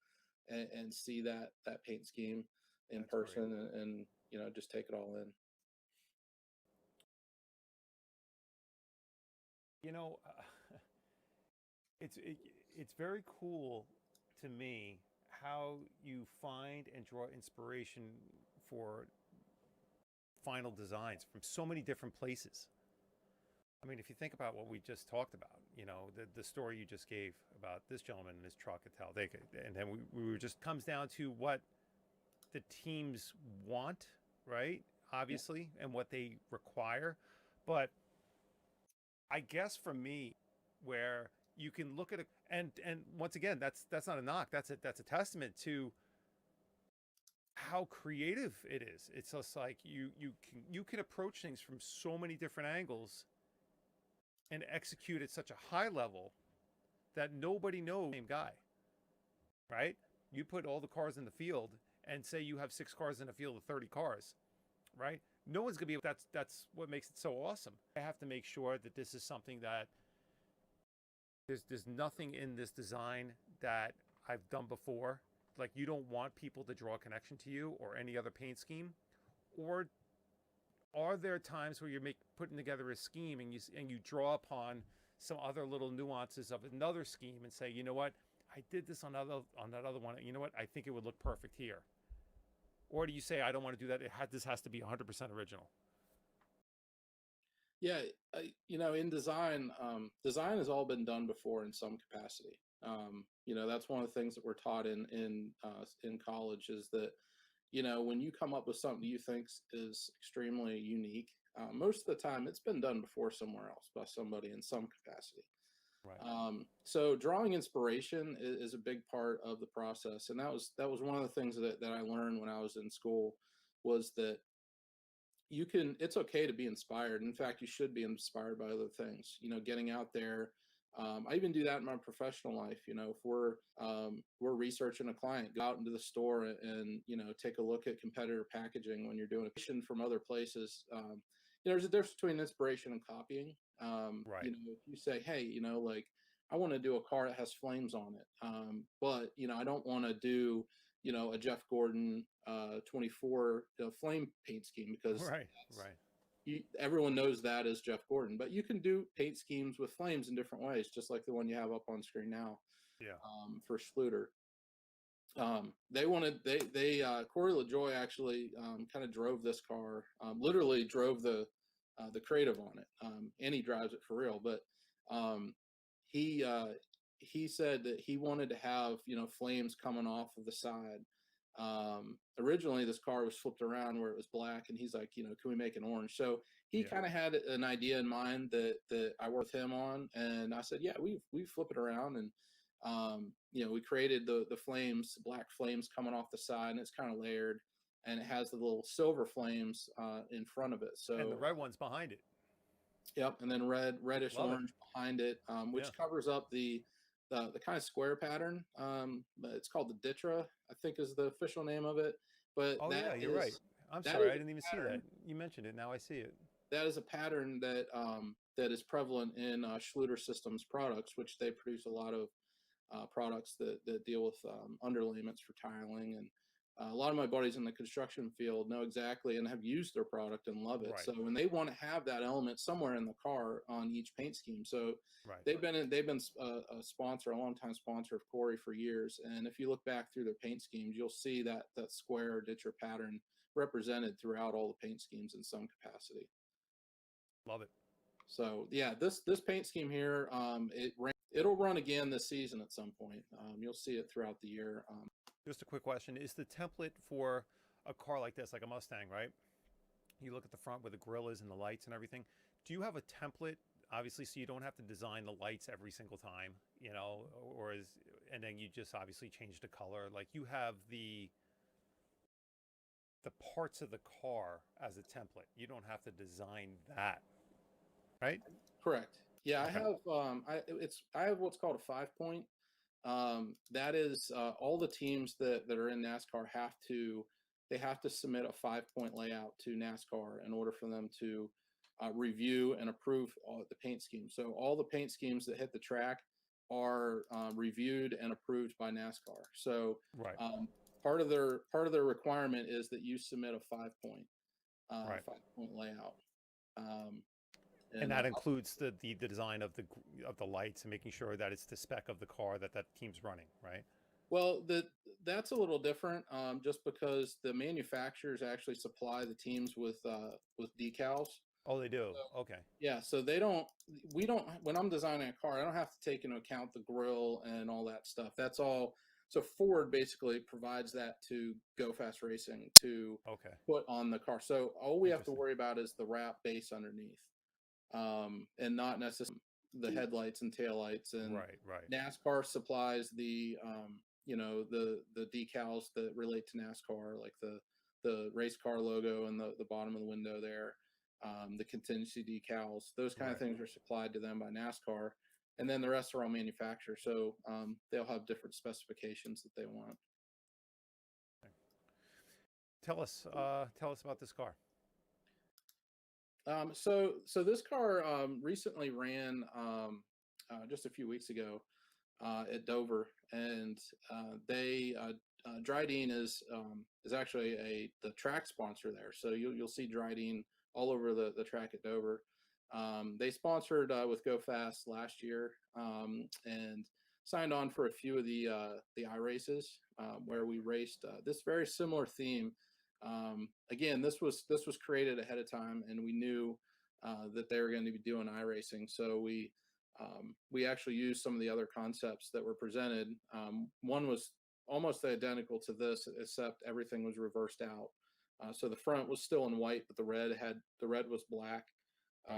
Speaker 3: and see that paint scheme in person, and just take it all in.
Speaker 2: It's very cool to me how you find and draw inspiration for final designs from so many different places. I mean, if you think about what we just talked about, the story you just gave about this gentleman and his truck at Talladega, and then we were just comes down to what the teams want, right? Obviously, and what they require. But I guess for me, where you can look at it, and once again, that's not a knock. That's a testament to how creative it is. It's just like you can approach things from so many different angles and execute at such a high level that nobody knows the same guy, right? You put all the cars in the field and say you have 6 cars in a field of 30 cars, right? No one's gonna be able. That's what makes it so awesome. I have to make sure that this is something that there's nothing in this design that I've done before. Like, you don't want people to draw a connection to you or any other paint scheme, or are there times where you're putting together a scheme and you draw upon some other little nuances of another scheme and say, you know what, I did this on that other one. You know what, I think it would look perfect here. Or do you say, I don't want to do that? This has to be 100% original?
Speaker 3: Yeah, in design, design has all been done before in some capacity. That's one of the things that we're taught in college is that when you come up with something you think is extremely unique, most of the time it's been done before somewhere else by somebody in some capacity.
Speaker 2: Right.
Speaker 3: So drawing inspiration is a big part of the process, and that was one of the things that I learned when I was in school was that it's okay to be inspired. In fact, you should be inspired by other things, getting out there. I even do that in my professional life. If we're researching a client, go out into the store and take a look at competitor packaging when you're doing a question from other places. There's a difference between inspiration and copying.
Speaker 2: Right.
Speaker 3: If you say, hey, like I want to do a car that has flames on it, but I don't want to do a Jeff Gordon 24 flame paint scheme because
Speaker 2: Right. Right.
Speaker 3: everyone knows that as Jeff Gordon. But you can do paint schemes with flames in different ways, just like the one you have up on screen now
Speaker 2: Yeah.
Speaker 3: for Schluter. Corey LaJoy actually kind of drove this car, literally drove the creative on it, and he drives it for real. But um, he he said that he wanted to have flames coming off of the side. Originally, this car was flipped around where it was black, and he's like, can we make it orange? So he
Speaker 2: Yeah.
Speaker 3: kind of had an idea in mind that I worked with him on, and I said, yeah, we flip it around, and we created the flames, black flames coming off the side, and it's kind of layered, and it has the little silver flames in front of it.
Speaker 2: And the
Speaker 3: So
Speaker 2: red one's behind it.
Speaker 3: yep, and then reddish
Speaker 2: Love it.
Speaker 3: orange behind it, which
Speaker 2: Yeah.
Speaker 3: covers up the kind of square pattern. It's called the Ditra, I think is the official name of it. But
Speaker 2: Oh yeah, you're right. I'm
Speaker 3: that
Speaker 2: sorry,
Speaker 3: is
Speaker 2: I
Speaker 3: a
Speaker 2: didn't even see
Speaker 3: pattern.
Speaker 2: that. You mentioned it. Now I see it.
Speaker 3: That is a pattern that is prevalent in Schluter Systems products, which they produce a lot of products that deal with underlayments for tiling. And a lot of my buddies in the construction field know exactly and have used their product and love it.
Speaker 2: Right.
Speaker 3: So when they want to have that element somewhere in the car on each paint scheme, so
Speaker 2: Right.
Speaker 3: they've been a sponsor, a longtime sponsor of Corey for years. And if you look back through their paint schemes, you'll see that square ditcher pattern represented throughout all the paint schemes in some capacity.
Speaker 2: Love it.
Speaker 3: So yeah, this paint scheme here, it'll run again this season at some point. You'll see it throughout the year.
Speaker 2: Just a quick question: is the template for a car like this, like a Mustang, right? You look at the front where the grill is and the lights and everything. Do you have a template, obviously, so you don't have to design the lights every single time, and then you just obviously change the color? Like you have the parts of the car as a template. You don't have to design that, right?
Speaker 3: Correct. Yeah,
Speaker 2: Okay.
Speaker 3: I have what's called a 5-point. That is all the teams that are in NASCAR have to submit a 5-point layout to NASCAR in order for them to review and approve all the paint schemes. So all the paint schemes that hit the track are reviewed and approved by NASCAR. So
Speaker 2: Right.
Speaker 3: part of their requirement is that you submit a 5-point
Speaker 2: Right.
Speaker 3: 5-point layout.
Speaker 2: And that includes the design of the lights and making sure that it's the spec of the car that team's running, right?
Speaker 3: Well, that's a little different, just because the manufacturers actually supply the teams with decals.
Speaker 2: Oh, they do.
Speaker 3: So,
Speaker 2: Okay.
Speaker 3: yeah, so we don't. When I'm designing a car, I don't have to take into account the grill and all that stuff. That's all. So Ford basically provides that to Go Fast Racing to
Speaker 2: Okay.
Speaker 3: put on the car. So all we have to
Speaker 2: Interesting.
Speaker 3: worry about is the wrap base underneath, and not necessarily the headlights and taillights. And
Speaker 2: Right.
Speaker 3: NASCAR supplies the the decals that relate to NASCAR, like the race car logo and the bottom of the window there, the contingency decals. Those kind of
Speaker 2: Right.
Speaker 3: things are supplied to them by NASCAR, and then the rest are all manufactured. So they'll have different specifications that they want.
Speaker 2: Tell us about this car.
Speaker 3: So this car recently ran just a few weeks ago at Dover, and they Dryden is actually the track sponsor there. So you'll see Dryden all over the track at Dover. They sponsored with Go Fast last year, and signed on for a few of the iRaces where we raced this very similar theme. Again, this was created ahead of time, and we knew that they were going to be doing iRacing. So we actually used some of the other concepts that were presented. One was almost identical to this, except everything was reversed out. So the front was still in white, but the red was black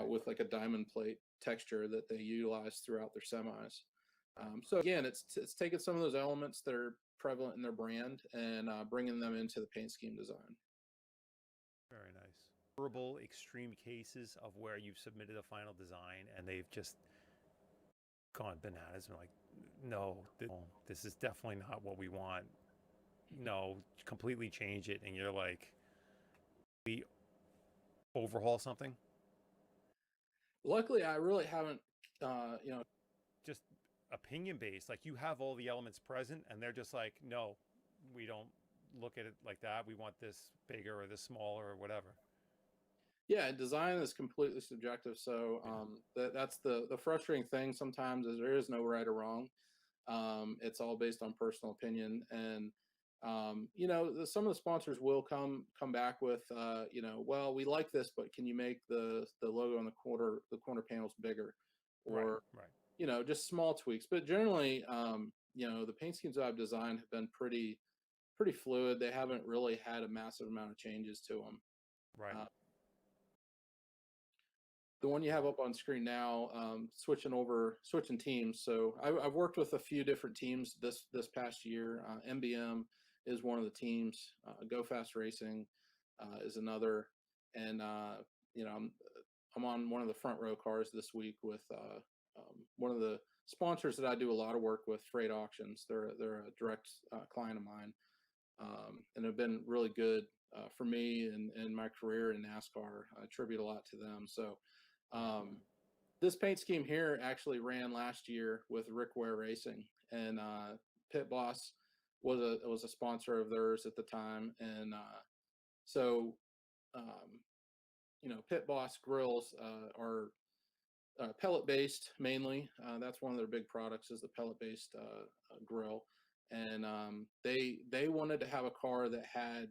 Speaker 3: with like a diamond plate texture that they utilized throughout their semis. So again, it's taking some of those elements that are prevalent in their brand and bringing them into the paint scheme design.
Speaker 2: Very nice. Horrible extreme cases of where you've submitted a final design and they've just gone bananas and like, no, this is definitely not what we want. No, completely change it, and you're like, we overhaul something.
Speaker 3: Luckily, I really haven't,
Speaker 2: just opinion based. Like you have all the elements present, and they're just like, no, we don't look at it like that. We want this bigger or this smaller or whatever.
Speaker 3: Yeah, design is completely subjective. So that's the frustrating thing sometimes is there is no right or wrong. It's all based on personal opinion, and some of the sponsors will come back with well, we like this, but can you make the logo on the corner panels bigger, or
Speaker 2: right.
Speaker 3: Just small tweaks. But generally, the paint schemes I've designed have been pretty fluid. They haven't really had a massive amount of changes to them.
Speaker 2: Right.
Speaker 3: The one you have up on screen now, switching teams. So I've worked with a few different teams this past year. MBM is one of the teams. Go Fast Racing is another, and I'm on one of the front row cars this week with one of the sponsors that I do a lot of work with, Freight Auctions. They're a direct client of mine, and have been really good for me and my career in NASCAR. I attribute a lot to them. So this paint scheme here actually ran last year with Rick Ware Racing, and Pit Boss was a sponsor of theirs at the time, and so Pit Boss grills are pellet based mainly. That's one of their big products is the pellet based grill, and they wanted to have a car that had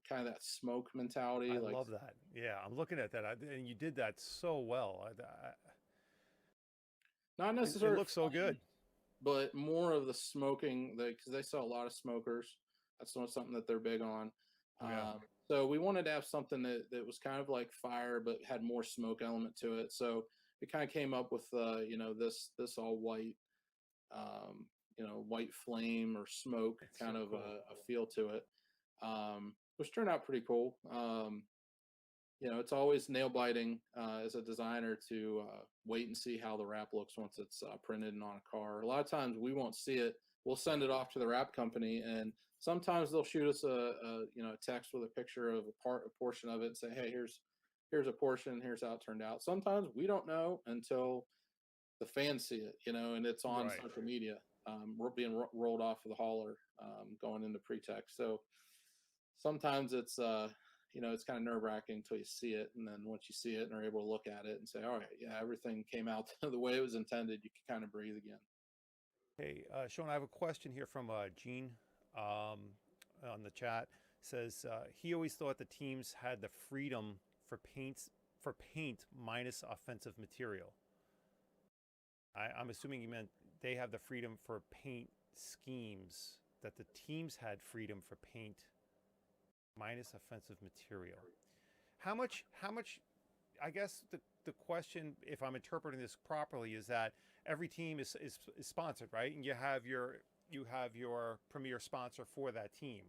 Speaker 3: kind of that smoke mentality.
Speaker 2: I love that. Yeah, I'm looking at that, and you did that so well.
Speaker 3: Not necessarily
Speaker 2: it looks so good,
Speaker 3: but more of the smoking, because they sell a lot of smokers. That's not something that they're big on.
Speaker 2: Yeah.
Speaker 3: So we wanted to have something that was kind of like fire, but had more smoke element to it. So we kind of came up with this all white, white flame or smoke
Speaker 2: It's
Speaker 3: kind
Speaker 2: so
Speaker 3: of
Speaker 2: cool.
Speaker 3: a feel to it, which turned out pretty cool. It's always nail biting as a designer to wait and see how the wrap looks once it's printed and on a car. A lot of times we won't see it. We'll send it off to the wrap company, and sometimes they'll shoot us a text with a picture of a portion of it and say, hey, here's a portion, here's how it turned out. Sometimes we don't know until the fans see it, and it's on social media, being rolled off of the hauler, going into pre-text. So sometimes it's it's kind of nerve wracking until you see it. And then once you see it and are able to look at it and say, all right, yeah, everything came out the way it was intended, you can kind of breathe again.
Speaker 2: Hey, Shawn, I have a question here from Gene on the chat. Says he always thought the teams had the freedom for paint minus offensive material. I'm assuming you meant they have the freedom for paint schemes, that the teams had freedom for paint minus offensive material. How much, I guess the question, if I'm interpreting this properly, is that every team is sponsored, right? And you have your premier sponsor for that team.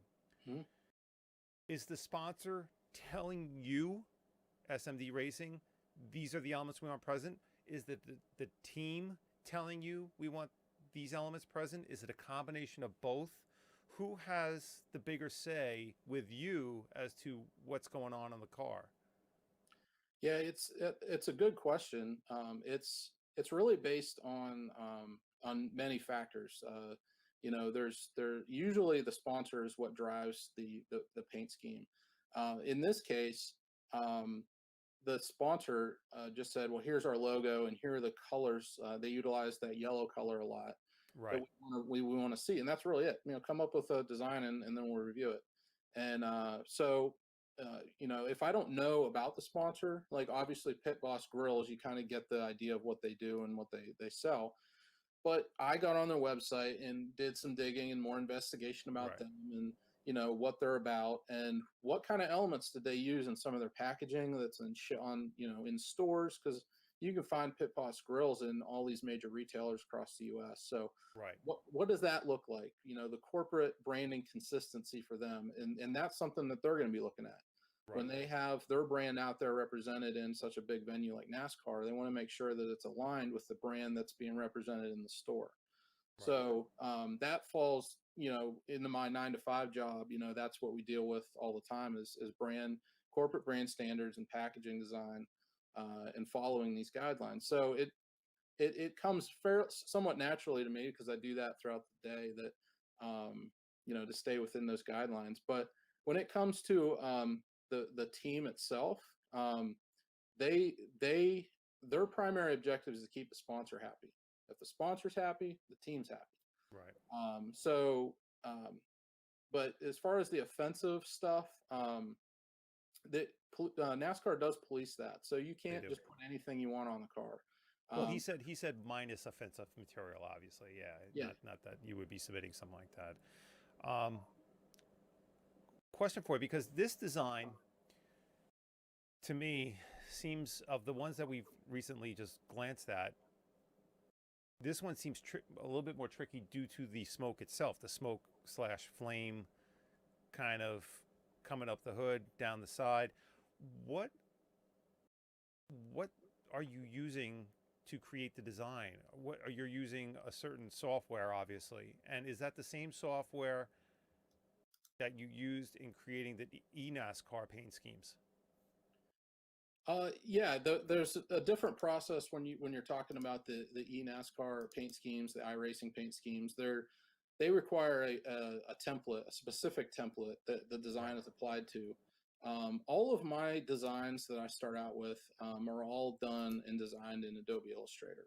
Speaker 3: Mm-hmm.
Speaker 2: Is the sponsor telling you, SMD Racing, these are the elements we want present? Is that the team telling you we want these elements present? Is it a combination of both? Who has the bigger say with you as to what's going on in the car?
Speaker 3: Yeah, it's a good question. It's really based on many factors. Usually the sponsor is what drives the paint scheme. In this case, the sponsor just said, well, here's our logo and here are the colors. They utilize that yellow color a lot.
Speaker 2: Right.
Speaker 3: That we want to see. And that's really it. Come up with a design and then we'll review it. And so you know, if I don't know about the sponsor, like obviously Pit Boss Grills, you kind of get the idea of what they do and what they sell. But I got on their website and did some digging and more investigation about
Speaker 2: Right.
Speaker 3: them and, you know, what they're about and what kind of elements did they use in some of their packaging that's on, you know, in stores. Cause you can find Pit Boss Grills in all these major retailers across the US. So
Speaker 2: Right.
Speaker 3: what does that look like? You know, the corporate branding consistency for them. And that's something that they're going to be looking at.
Speaker 2: Right.
Speaker 3: When they have their brand out there represented in such a big venue like NASCAR, they want to make sure that it's aligned with the brand that's being represented in the store.
Speaker 2: Right.
Speaker 3: So that falls, you know, into my 9 to 5 job. You know, that's what we deal with all the time is corporate brand standards and packaging design, and following these guidelines. So it comes somewhat naturally to me because I do that throughout the day. That you know, to stay within those guidelines. But when it comes to the team itself, they their primary objective is to keep the sponsor happy. If the sponsor's happy, the team's happy.
Speaker 2: Right.
Speaker 3: So, but as far as the offensive stuff, that NASCAR does police that. So you
Speaker 2: They
Speaker 3: can't
Speaker 2: do.
Speaker 3: just put anything you want on the car.
Speaker 2: Well, he said minus offensive material, obviously. Yeah.
Speaker 3: Yeah.
Speaker 2: Not that you would be submitting something like that. Question for you, because this design to me seems, of the ones that we've recently just glanced at, this one seems a little bit more tricky due to the smoke itself, the smoke slash flame kind of coming up the hood, down the side. What are you using to create the design? What are you using? A certain software, obviously, and is that the same software that you used in creating the eNASCAR paint schemes?
Speaker 3: Yeah, there's a different process when you're talking about the eNASCAR paint schemes, the iRacing paint schemes. They require a template, a specific template that the
Speaker 2: Right.
Speaker 3: design is applied to. All of my designs that I start out with are all done and designed in Adobe Illustrator.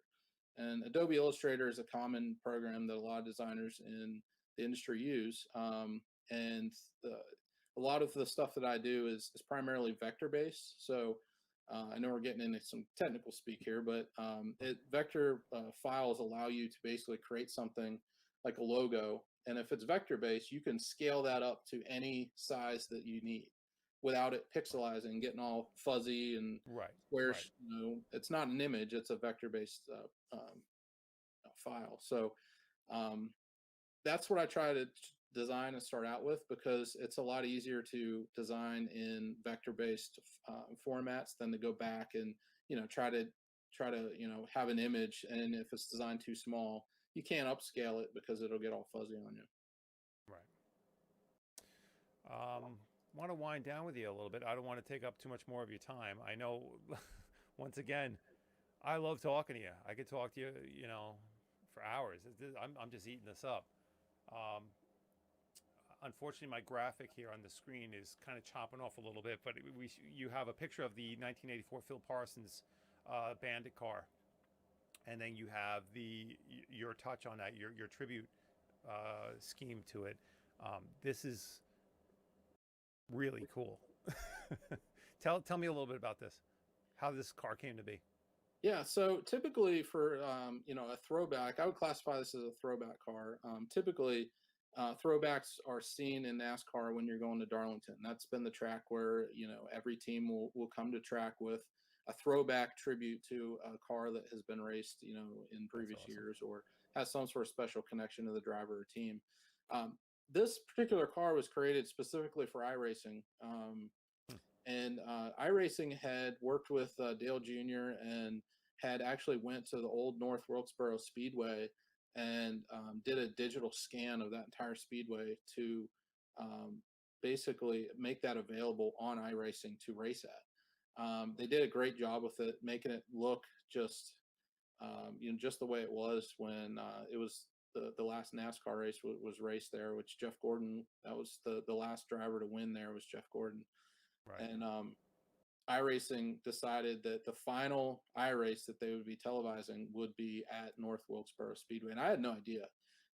Speaker 3: And Adobe Illustrator is a common program that a lot of designers in the industry use. And a lot of the stuff that I do is primarily vector based. So I know we're getting into some technical speak here, but vector files allow you to basically create something like a logo. And if it's vector based, you can scale that up to any size that you need without it pixelizing, getting all fuzzy and
Speaker 2: Right.
Speaker 3: squares.
Speaker 2: Right.
Speaker 3: You know, it's not an image; it's a vector based file. So um, that's what I try to design and start out with, because it's a lot easier to design in vector based formats than to go back and, you know, try to you know, have an image, and if it's designed too small, you can't upscale it because it'll get all fuzzy on you.
Speaker 2: Right. Want to wind down with you a little bit. I don't want to take up too much more of your time. I know, once again, I love talking to you. I could talk to you, you know, for hours. I'm just eating this up. Um, Unfortunately, my graphic here on the screen is kind of chopping off a little bit, but you have a picture of the 1984 Phil Parsons Bandit car, and then you have your touch on that, your tribute scheme to it. This is really cool. Tell me a little bit about this, how this car came to be.
Speaker 3: Yeah, so typically for you know, a throwback, I would classify this as a throwback car. Typically, throwbacks are seen in NASCAR when you're going to Darlington. That's been the track where, you know, every team will come to track with a throwback tribute to a car that has been raced, you know, in
Speaker 2: That's
Speaker 3: previous
Speaker 2: awesome.
Speaker 3: years, or has some sort of special connection to the driver or team. Um, this particular car was created specifically for iRacing.
Speaker 2: Hmm.
Speaker 3: And iRacing had worked with Dale Jr. and had actually went to the old North Wilkesboro Speedway and did a digital scan of that entire speedway to um, basically make that available on iRacing to race at. They did a great job with it, making it look just you know, just the way it was when it was the last NASCAR race was raced there, which Jeff Gordon, that was the last driver to win there, was Jeff Gordon.
Speaker 2: Right.
Speaker 3: And iRacing decided that the final iRace that they would be televising would be at North Wilkesboro Speedway, and I had no idea.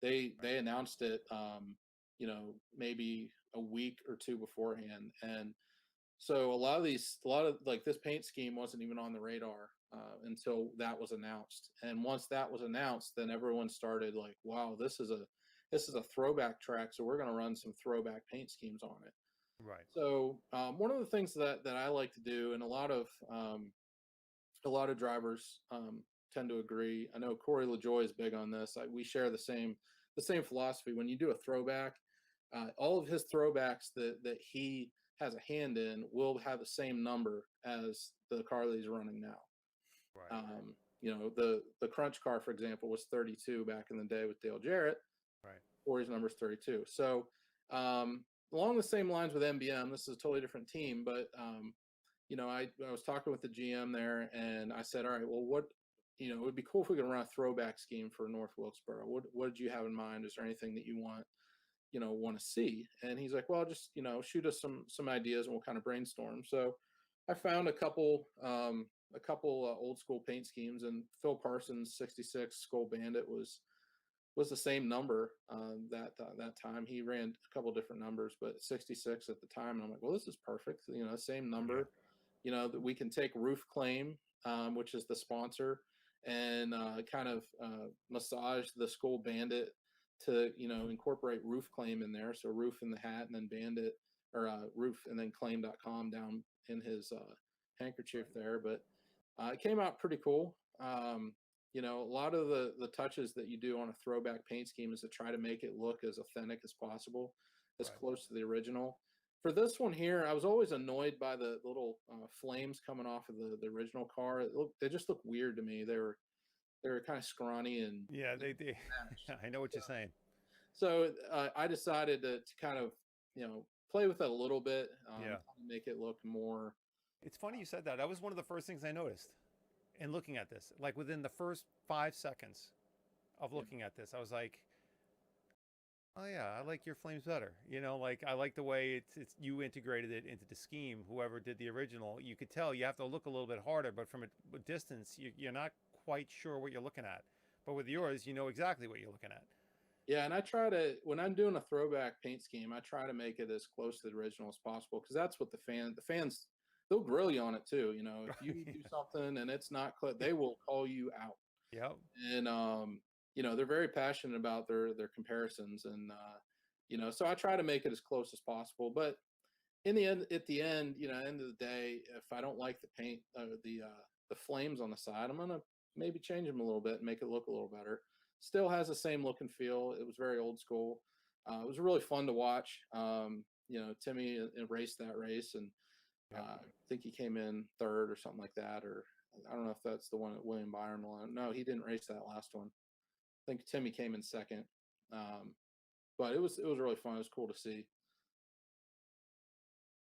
Speaker 3: They announced it, you know, maybe a week or two beforehand, and So a lot of like this paint scheme wasn't even on the radar until that was announced. And once that was announced, then everyone started like, wow, this is a throwback track, so we're going to run some throwback paint schemes on it.
Speaker 2: Right.
Speaker 3: So one of the things that I like to do, and a lot of drivers tend to agree. I know Corey LaJoy is big on this. We share the same philosophy. When you do a throwback, all of his throwbacks that he has a hand in will have the same number as the car that he's running now.
Speaker 2: Right.
Speaker 3: The Crunch car, for example, was 32 back in the day with Dale Jarrett.
Speaker 2: Right.
Speaker 3: Corey's number is 32. So along the same lines with MBM, this is a totally different team, but I was talking with the GM there, and I said, all right, well, it would be cool if we could run a throwback scheme for North Wilkesboro. What did you have in mind? Is there anything that you want to see? And he's like, well, just, shoot us some ideas and we'll kind of brainstorm. So I found a couple old school paint schemes, and Phil Parsons' 66 Skull Bandit was the same number that time. He ran a couple different numbers, but 66 at the time. And I'm like, well, this is perfect. Same number.
Speaker 2: Yeah.
Speaker 3: That we can take Roof Claim, which is the sponsor, and kind of massage the Skull Bandit to, incorporate Roof Claim in there. So Roof in the hat, and then Bandit, or Roof and then claim.com down in his handkerchief there. But it came out pretty cool. A lot of the touches that you do on a throwback paint scheme is to try to make it look as authentic as possible, as close to the original. For this one here, I was always annoyed by the little flames coming off of the original car. They just look weird to me. They were kind of scrawny and
Speaker 2: yeah, they I know what you're saying.
Speaker 3: So I decided to kind of play with it a little bit,
Speaker 2: Yeah.
Speaker 3: make it look more.
Speaker 2: It's funny you said that. That was one of the first things I noticed in looking at this. Like within the first 5 seconds of looking at this, I was like, oh yeah, I like your flames better. Like I like the way it's you integrated it into the scheme. Whoever did the original, you could tell you have to look a little bit harder, but from a distance, you're not quite sure what you're looking at. But with yours, you know exactly what you're looking at.
Speaker 3: Yeah, and I try to, when I'm doing a throwback paint scheme, I try to make it as close to the original as possible, because that's what the fans, they'll grill you on it too. If you do something and it's not clear, they will call you out.
Speaker 2: Yep.
Speaker 3: And they're very passionate about their comparisons, and so I try to make it as close as possible. But at the end, end of the day, if I don't like the paint, the flames on the side, I'm gonna maybe change them a little bit and make it look a little better. Still has the same look and feel. It was very old school. It was really fun to watch. Timmy raced that race, and I think he came in third or something like that, or I don't know if that's the one at William Byron. No, he didn't race that last one. I think Timmy came in second. But it was really fun. It was cool to see.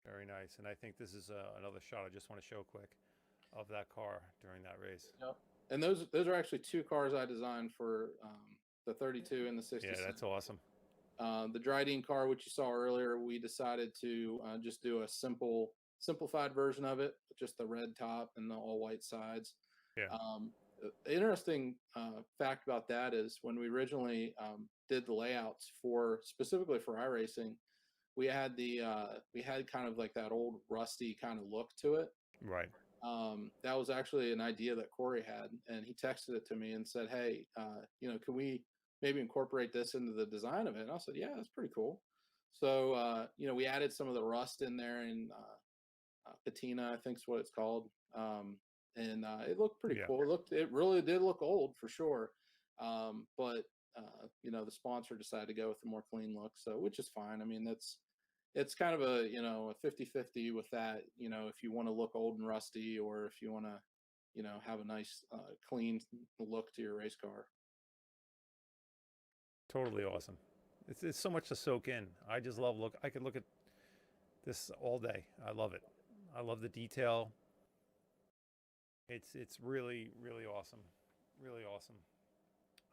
Speaker 2: Very nice. And I think this is another shot I just want to show quick of that car during that race.
Speaker 3: Yep. And those are actually 2 cars I designed for the 32 and the 66.
Speaker 2: Yeah, that's awesome.
Speaker 3: The Dryden car, which you saw earlier, we decided to just do a simplified version of it, just the red top and the all white sides.
Speaker 2: Yeah.
Speaker 3: The interesting fact about that is when we originally did the layouts specifically for iRacing, we had kind of like that old rusty kind of look to it.
Speaker 2: Right.
Speaker 3: That was actually an idea that Corey had, and he texted it to me and said, hey, can we maybe incorporate this into the design of it? And I said, yeah, that's pretty cool. So, we added some of the rust in there, and patina, I think is what it's called. And it looked pretty cool. It really did look old for sure. But the sponsor decided to go with a more clean look, so, which is fine. I mean, it's kind of a 50-50 with that, if you want to look old and rusty, or if you want to have a nice clean look to your race car.
Speaker 2: Totally awesome. It's so much to soak in. I just love I could look at this all day. I love it. I love the detail. It's really, really awesome. Really awesome.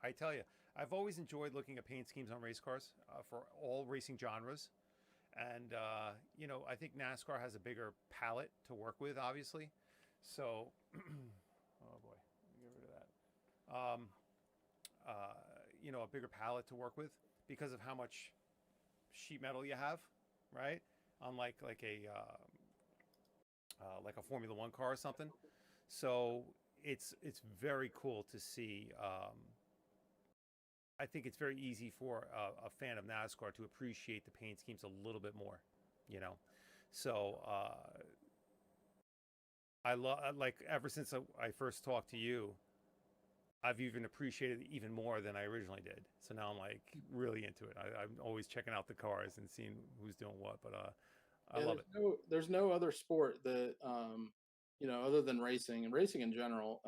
Speaker 2: I tell you, I've always enjoyed looking at paint schemes on race cars for all racing genres. And, I think NASCAR has a bigger palette to work with, obviously. So, oh boy, let me get rid of that. A bigger palette to work with because of how much sheet metal you have, right? Unlike like a like a Formula One car or something. So it's very cool to see. I think it's very easy for a fan of NASCAR to appreciate the paint schemes a little bit more, you know. So I love, like, ever since I first talked to you, I've even appreciated it even more than I originally did. So now I'm like really into it. I'm always checking out the cars and seeing who's doing what. But I
Speaker 3: Yeah,
Speaker 2: love it.
Speaker 3: there's no other sport that other than racing and racing in general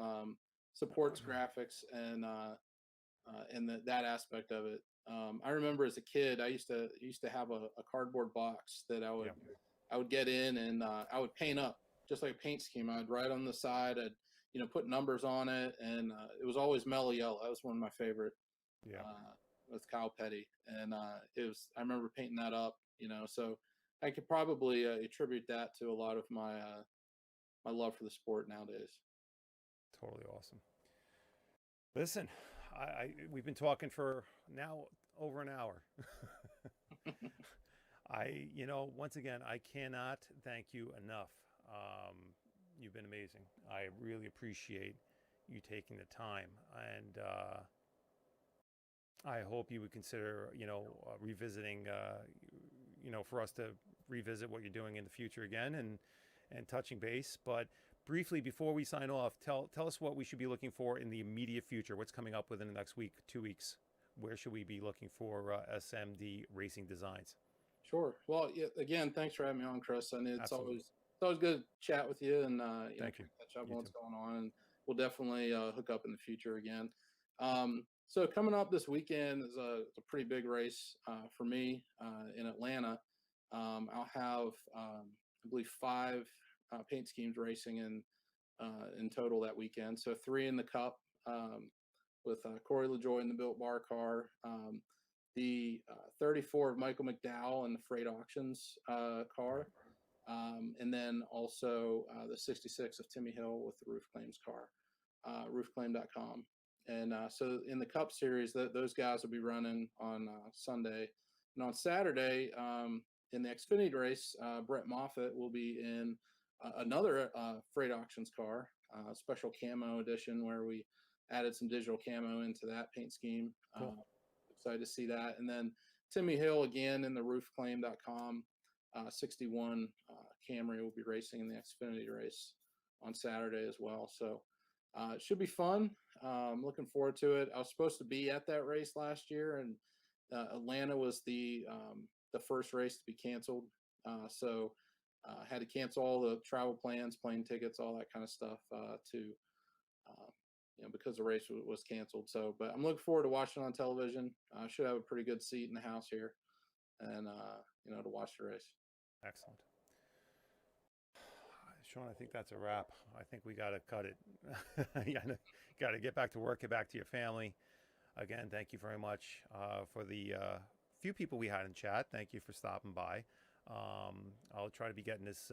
Speaker 3: supports graphics and that aspect of it. I remember as a kid, I used to have a cardboard box that
Speaker 2: Yeah,
Speaker 3: I would get in and I would paint up just like a paint scheme. I'd write on the side, I'd put numbers on it, and it was always mellow yellow. That was one of my favorite
Speaker 2: yeah,
Speaker 3: with Kyle Petty, and I remember painting that up. So I could probably attribute that to a lot of my love for the sport nowadays.
Speaker 2: totally awesome. Listen, we've been talking for now over an hour. Once again, I cannot thank you enough. Um, you've been amazing. I really appreciate you taking the time, and I hope you would consider, revisiting, for us to revisit what you're doing in the future again, and touching base. But briefly, before we sign off, tell us what we should be looking for in the immediate future. What's coming up within the next week, 2 weeks? Where should we be looking for SMD Racing Designs?
Speaker 3: Sure. Well, yeah, again, thanks for having me on, Chris. And
Speaker 2: Absolutely.
Speaker 3: it's always good to chat with you and
Speaker 2: Thank you.
Speaker 3: catch up
Speaker 2: You
Speaker 3: on
Speaker 2: too.
Speaker 3: what's going on. And we'll definitely hook up in the future again. So coming up this weekend is a pretty big race for me in Atlanta. I'll have I believe 5 paint schemes racing in total that weekend. So 3 in the Cup with Corey LaJoy in the Built Bar car. The 34 of Michael McDowell in the Freight Auctions car, and then also the 66 of Timmy Hill with the Roof Claims car, roofclaim.com. And so in the Cup Series, those guys will be running on Sunday. And on Saturday, in the Xfinity race, Brett Moffitt will be in another Freight Auctions car, special camo edition, where we added some digital camo into that paint scheme.
Speaker 2: Cool.
Speaker 3: Excited to see that. And then Timmy Hill again in the roofclaim.com 61 Camry will be racing in the Xfinity race on Saturday as well. So it should be fun. I'm looking forward to it. I was supposed to be at that race last year, and Atlanta was the first race to be canceled. So had to cancel all the travel plans, plane tickets, all that kind of stuff because the race was canceled. So, but I'm looking forward to watching on television. I should have a pretty good seat in the house here, and to watch the race.
Speaker 2: Excellent. Shawn, I think that's a wrap. I think we got to cut it. You got to get back to work, get back to your family. Again, thank you very much for the few people we had in chat. Thank you for stopping by. I'll try to be getting this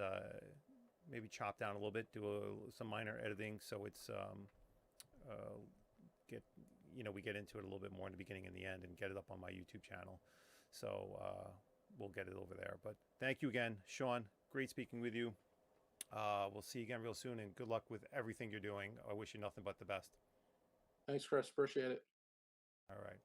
Speaker 2: maybe chopped down a little bit, do some minor editing, so it's we get into it a little bit more in the beginning and the end, and get it up on my YouTube channel. So we'll get it over there. But thank you again, Shawn. Great speaking with you. We'll see you again real soon, and good luck with everything you're doing. I wish you nothing but the best.
Speaker 3: Thanks, Chris. Appreciate it.
Speaker 2: All right.